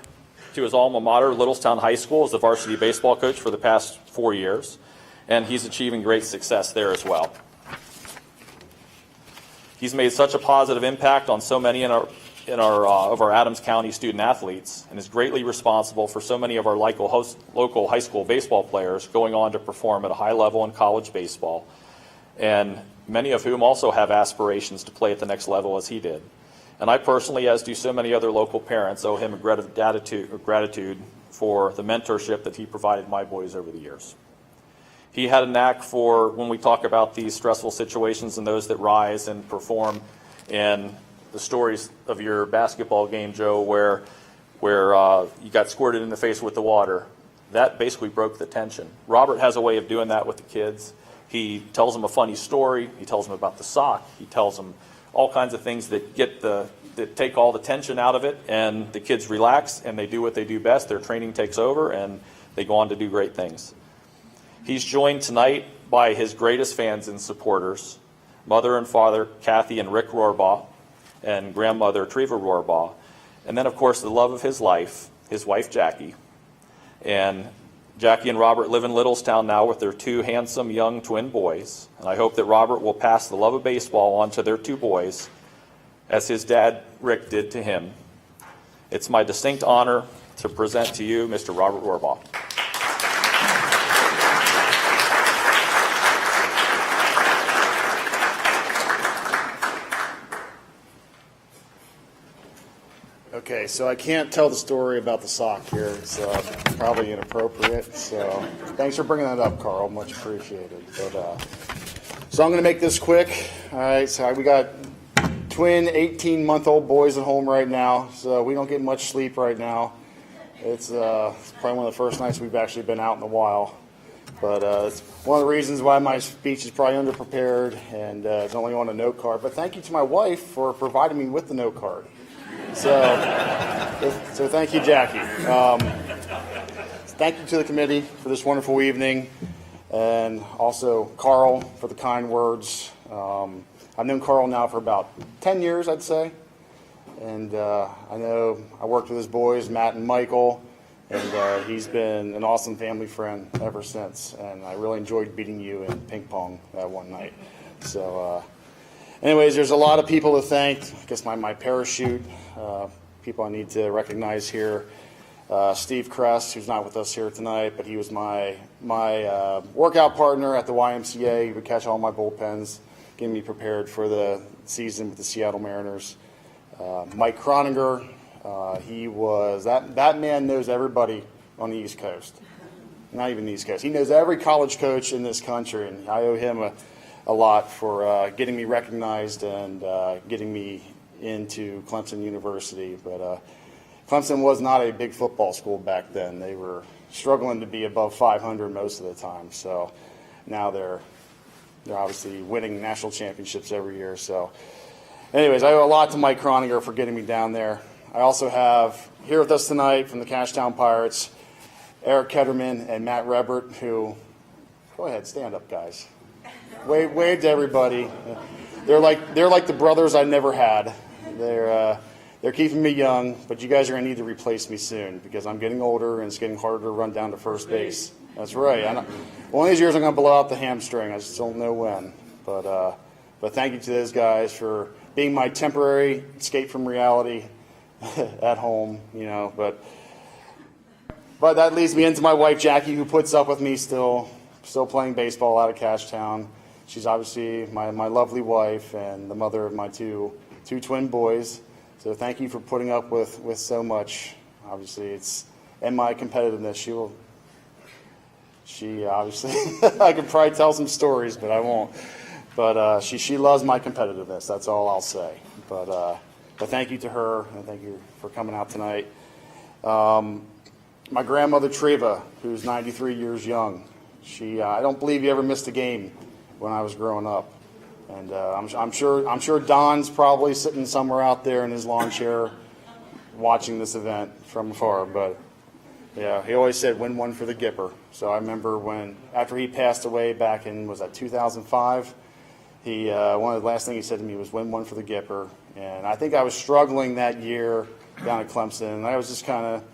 to his alma mater, Littlestown High School, as the varsity baseball coach for the past 4 years, and he's achieving great success there as well. He's made such a positive impact on so many of our Adams County student athletes, and is greatly responsible for so many of our local high school baseball players going on to perform at a high level in college baseball, and many of whom also have aspirations to play at the next level as he did. And I personally, as do so many other local parents, owe him a gratitude for the mentorship that he provided my boys over the years. He had a knack for, when we talk about these stressful situations and those that rise and perform, in the stories of your basketball game, Joe, where you got squirted in the face with the water. That basically broke the tension. Robert has a way of doing that with the kids. He tells them a funny story. He tells them about the sock. He tells them all kinds of things that that take all the tension out of it, and the kids relax and they do what they do best. Their training takes over and they go on to do great things. He's joined tonight by his greatest fans and supporters, mother and father Kathy and Rick Rohrbaugh, and grandmother Treva Rohrbaugh, and then of course the love of his life, his wife Jackie. And Jackie and Robert live in Littlestown now with their 2 handsome young twin boys, and I hope that Robert will pass the love of baseball on to their 2 boys as his dad Rick did to him. It's my distinct honor to present to you Mr. Robert Rohrbaugh. Okay, so I can't tell the story about the sock here. It's probably inappropriate. So thanks for bringing that up, Carl. Much appreciated. But so I'm going to make this quick. All right, so we got twin 18-month-old boys at home right now, so we don't get much sleep right now. It's probably one of the first nights we've actually been out in a while. But it's one of the reasons why my speech is probably underprepared and it's only on a note card. But thank you to my wife for providing me with the note card. So thank you, Jackie. Thank you to the committee for this wonderful evening, and also Carl for the kind words. I've known Carl now for about 10 years, I'd say, and I know I worked with his boys, Matt and Michael, and he's been an awesome family friend ever since, and I really enjoyed beating you in ping pong that one night. So anyways, there's a lot of people to thank. I guess my parachute, people I need to recognize here. Steve Kress, who's not with us here tonight, but he was my workout partner at the YMCA. He would catch all my bullpens, getting me prepared for the season with the Seattle Mariners. Mike Croninger, he was, that man knows everybody on the East Coast. Not even the East Coast. He knows every college coach in this country, and I owe him a lot for getting me recognized and getting me into Clemson University. But Clemson was not a big football school back then. They were struggling to be above 500 most of the time. So now they're obviously winning national championships every year. So anyways, I owe a lot to Mike Croninger for getting me down there. I also have here with us tonight from the Cashtown Pirates, Eric Ketterman and Matt Rebert, who, go ahead, stand up, guys. Wave to everybody. They're like the brothers I never had. They're keeping me young, but you guys are going to need to replace me soon because I'm getting older and it's getting harder to run down to first base. That's right. One of these years I'm going to blow out the hamstring. I just don't know when. But thank you to those guys for being my temporary escape from reality at home. But that leads me into my wife Jackie, who puts up with me still playing baseball out of Cashtown. She's obviously my lovely wife and the mother of my two twin boys. So thank you for putting up with so much. Obviously, it's and my competitiveness. She obviously I could probably tell some stories, but I won't. But she loves my competitiveness. That's all I'll say. But thank you to her and thank you for coming out tonight. My grandmother Treva, who's 93 years young. I don't believe you ever missed a game when I was growing up. And I'm sure Don's probably sitting somewhere out there in his lawn chair watching this event from afar. But yeah, he always said win one for the Gipper. So I remember after he passed away back in, was that 2005? One of the last things he said to me was win one for the Gipper. And I think I was struggling that year down at Clemson. And I was just kind of,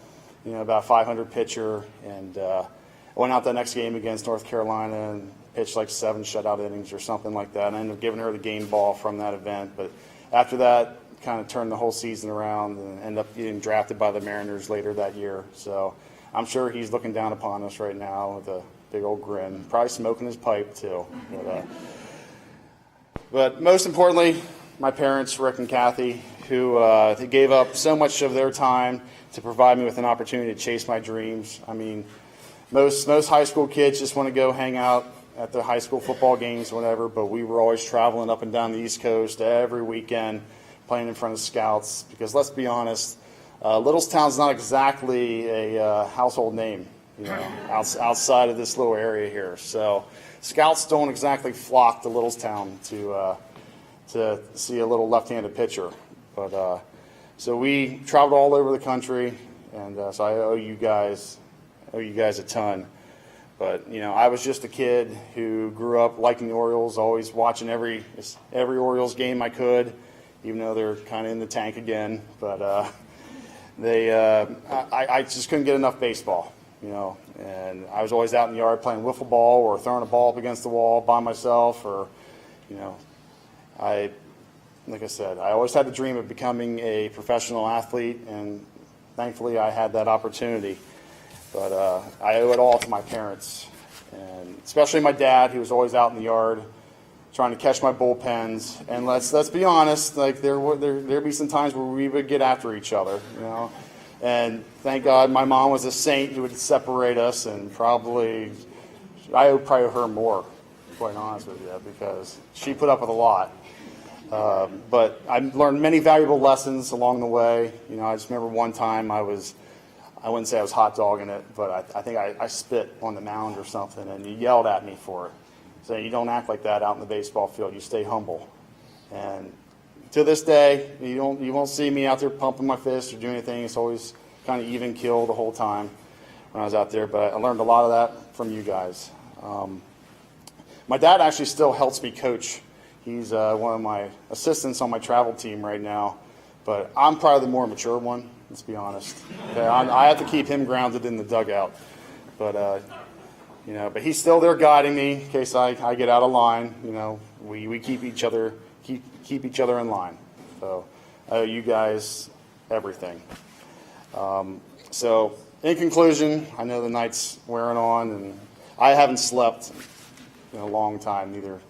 about 500 pitcher. And I went out the next game against North Carolina and pitched like 7 shutout innings or something like that. And I ended up giving her the game ball from that event. But after that, kind of turned the whole season around and ended up getting drafted by the Mariners later that year. So I'm sure he's looking down upon us right now with a big old grin, probably smoking his pipe too. But most importantly, my parents, Rick and Kathy, who they gave up so much of their time to provide me with an opportunity to chase my dreams. I mean, most high school kids just want to go hang out at the high school football games or whatever, but we were always traveling up and down the East Coast every weekend, playing in front of scouts, because let's be honest, Littlestown's not exactly a household name, outside of this little area here. So scouts don't exactly flock to Littlestown to see a little left-handed pitcher. But so we traveled all over the country, and so I owe you guys a ton. But I was just a kid who grew up liking the Orioles, always watching every Orioles game I could, even though they're kind of in the tank again. But I just couldn't get enough baseball, and I was always out in the yard playing wiffle ball or throwing a ball up against the wall by myself, or like I said, I always had the dream of becoming a professional athlete, and thankfully I had that opportunity. But I owe it all to my parents, and especially my dad, who was always out in the yard trying to catch my bullpens. And let's be honest, like there'd be some times where we would get after each other, And thank God my mom was a saint who would separate us, and I probably her more, quite honest with you, because she put up with a lot. But I learned many valuable lessons along the way. I just remember one time I wouldn't say I was hot dogging it, but I think I spit on the mound or something, and you yelled at me for it. So you don't act like that out in the baseball field. You stay humble. And to this day, you won't see me out there pumping my fist or doing anything. It's always kind of even kill the whole time when I was out there. But I learned a lot of that from you guys. My dad actually still helps me coach. He's one of my assistants on my travel team right now. But I'm probably the more mature one, let's be honest. Okay, I have to keep him grounded in the dugout. But but he's still there guiding me in case I get out of line. We keep each other in line. So I owe you guys everything. So in conclusion, I know the night's wearing on, and I haven't slept in a long time, neither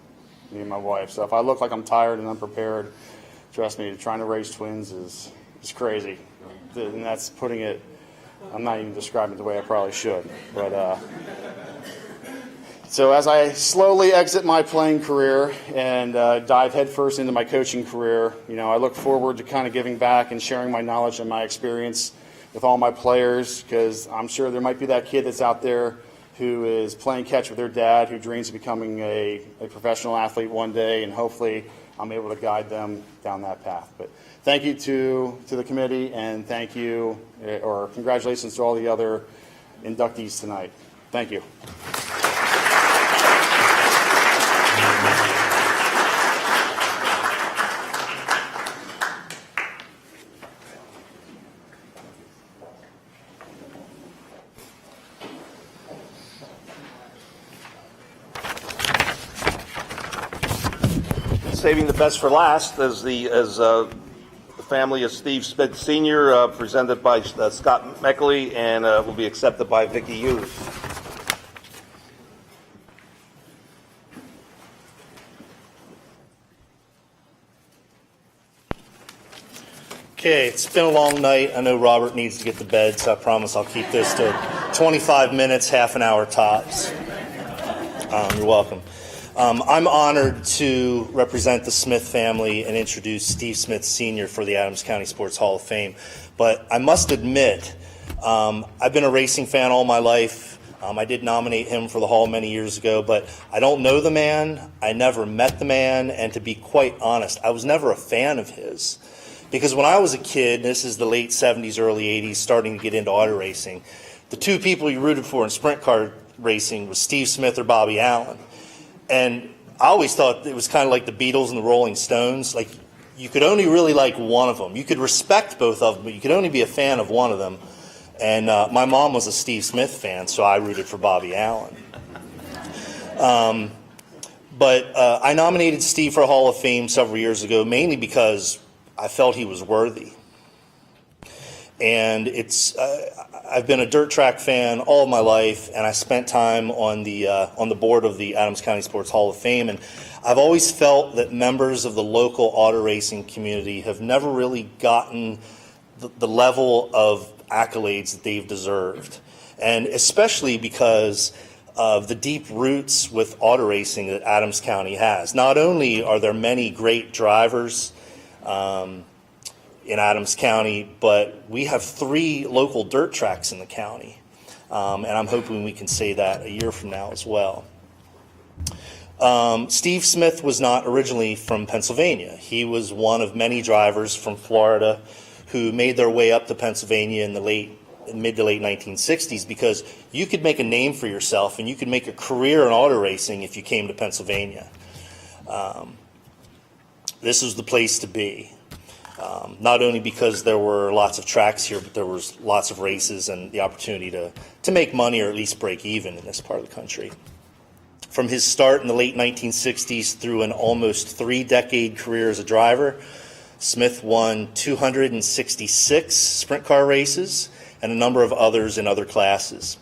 me and my wife. So if I look like I'm tired and unprepared, trust me, trying to raise twins is crazy. And that's putting it, I'm not even describing it the way I probably should. But so as I slowly exit my playing career and dive headfirst into my coaching career, I look forward to kind of giving back and sharing my knowledge and my experience with all my players, because I'm sure there might be that kid that's out there who is playing catch with their dad, who dreams of becoming a professional athlete one day, and hopefully I'm able to guide them down that path. But thank you to the committee, and thank you, or congratulations to all the other inductees tonight. Thank you. Saving the best for last, as the family of Steve Smith Sr., presented by Scott Meckley, and will be accepted by Vicki Hughes. Okay, it's been a long night. I know Robert needs to get to bed, so I promise I'll keep this to 25 minutes, half an hour tops. You're welcome. I'm honored to represent the Smith family and introduce Steve Smith Sr. for the Adams County Sports Hall of Fame. But I must admit, I've been a racing fan all my life. I did nominate him for the Hall many years ago, but I don't know the man. I never met the man, and to be quite honest, I was never a fan of his. Because when I was a kid, this is the late 70s, early 80s, starting to get into auto racing, the two people you rooted for in sprint car racing was Steve Smith or Bobby Allen. And I always thought it was kind of like the Beatles and the Rolling Stones. Like, you could only really like one of them. You could respect both of them, but you could only be a fan of one of them. And my mom was a Steve Smith fan, so I rooted for Bobby Allen. But I nominated Steve for a Hall of Fame several years ago, mainly because I felt he was worthy. And I've been a dirt track fan all of my life, and I spent time on the board of the Adams County Sports Hall of Fame. And I've always felt that members of the local auto racing community have never really gotten the level of accolades that they've deserved, and especially because of the deep roots with auto racing that Adams County has. Not only are there many great drivers in Adams County, but we have 3 local dirt tracks in the county, and I'm hoping we can say that a year from now as well. Steve Smith was not originally from Pennsylvania. He was one of many drivers from Florida who made their way up to Pennsylvania in the mid to late 1960s, because you could make a name for yourself and you could make a career in auto racing if you came to Pennsylvania. This was the place to be. Not only because there were lots of tracks here, but there was lots of races and the opportunity to make money or at least break even in this part of the country. From his start in the late 1960s through an almost 3-decade career as a driver, Smith won 266 sprint car races and a number of others in other classes.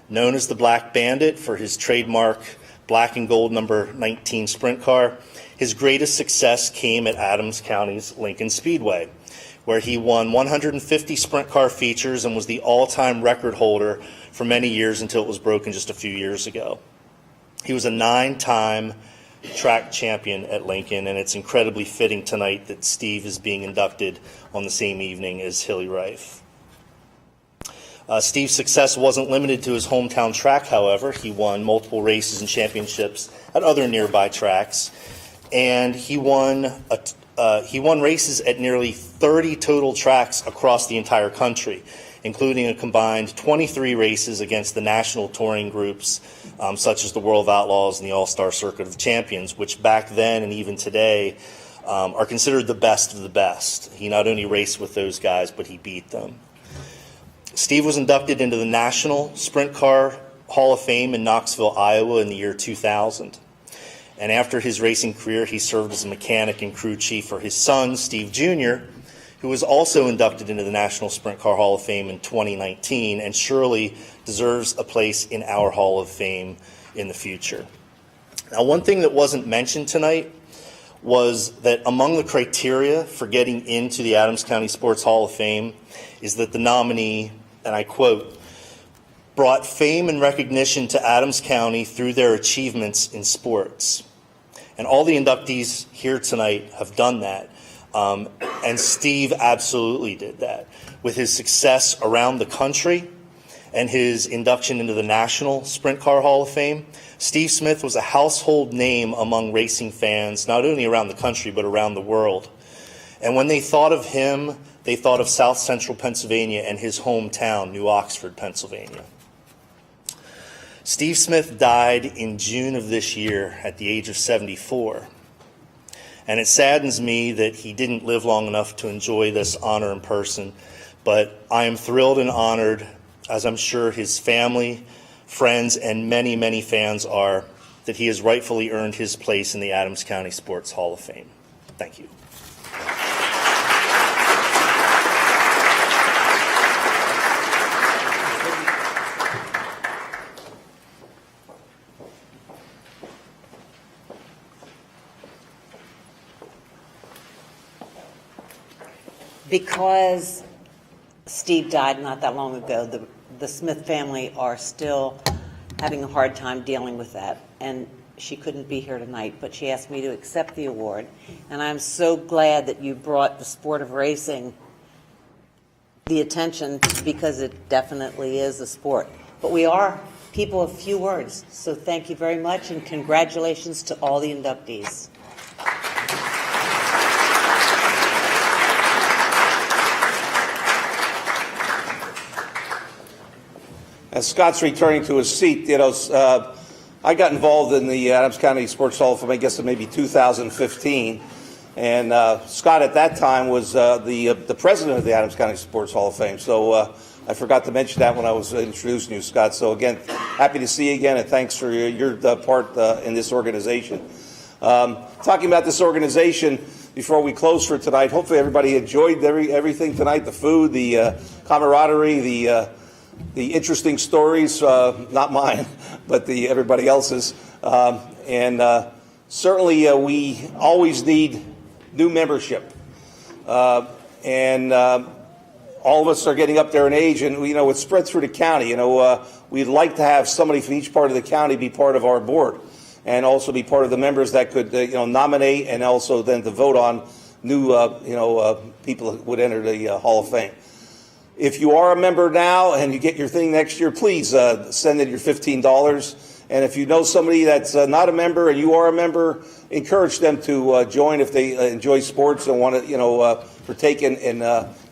Known as the Black Bandit for his trademark black and gold number 19 sprint car, his greatest success came at Adams County's Lincoln Speedway, where he won 150 sprint car features and was the all-time record holder for many years until it was broken just a few years ago. He was a 9-time track champion at Lincoln, and it's incredibly fitting tonight that Steve is being inducted on the same evening as Hilly Rife. Steve's success wasn't limited to his hometown track, however. He won multiple races and championships at other nearby tracks, and he won races at nearly 30 total tracks across the entire country, including a combined 23 races against the national touring groups, such as the World of Outlaws and the All-Star Circuit of Champions, which back then and even today are considered the best of the best. He not only raced with those guys, but he beat them. Steve was inducted into the National Sprint Car Hall of Fame in Knoxville, Iowa in the year 2000. And after his racing career, he served as a mechanic and crew chief for his son, Steve Jr., who was also inducted into the National Sprint Car Hall of Fame in 2019 and surely deserves a place in our Hall of Fame in the future. Now, one thing that wasn't mentioned tonight was that among the criteria for getting into the Adams County Sports Hall of Fame is that the nominee, and I quote, brought fame and recognition to Adams County through their achievements in sports. And all the inductees here tonight have done that. And Steve absolutely did that. With his success around the country and his induction into the National Sprint Car Hall of Fame, Steve Smith was a household name among racing fans, not only around the country, but around the world. And when they thought of him, they thought of South Central Pennsylvania and his hometown, New Oxford, Pennsylvania. Steve Smith died in June of this year at the age of 74. And it saddens me that he didn't live long enough to enjoy this honor in person, but I am thrilled and honored, as I'm sure his family, friends, and many, many fans are, that he has rightfully earned his place in the Adams County Sports Hall of Fame. Thank you. Because Steve died not that long ago, the Smith family are still having a hard time dealing with that. And she couldn't be here tonight, but she asked me to accept the award. And I'm so glad that you brought the sport of racing the attention, because it definitely is a sport. But we are people of few words. So thank you very much, and congratulations to all the inductees. As Scott's returning to his seat, I got involved in the Adams County Sports Hall of Fame, I guess, in maybe 2015. And Scott at that time was the president of the Adams County Sports Hall of Fame. So I forgot to mention that when I was introducing you, Scott. So again, happy to see you again, and thanks for your part in this organization. Talking about this organization, before we close for tonight, hopefully everybody enjoyed everything tonight, the food, the camaraderie, the interesting stories, not mine, but everybody else's. And certainly we always need new membership. And all of us are getting up there in age, and it's spread through the county. We'd like to have somebody from each part of the county be part of our board, and also be part of the members that could nominate, and also then to vote on new people that would enter the Hall of Fame. If you are a member now and you get your thing next year, please send in your $15. And if you know somebody that's not a member and you are a member, encourage them to join if they enjoy sports and want to, partake in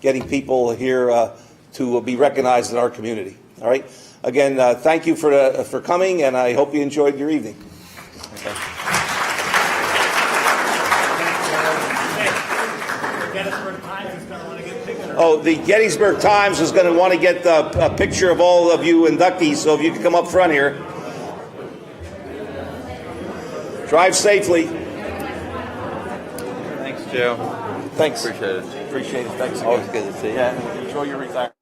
getting people here to be recognized in our community. All right. Again, thank you for coming, and I hope you enjoyed your evening. Oh, the Gettysburg Times is going to want to get a picture of all of you inductees, so if you could come up front here. Drive safely. Thanks, Joe. Thanks. Appreciate it. Appreciate it. Thanks again. Always good to see you. Yeah, enjoy your retirement.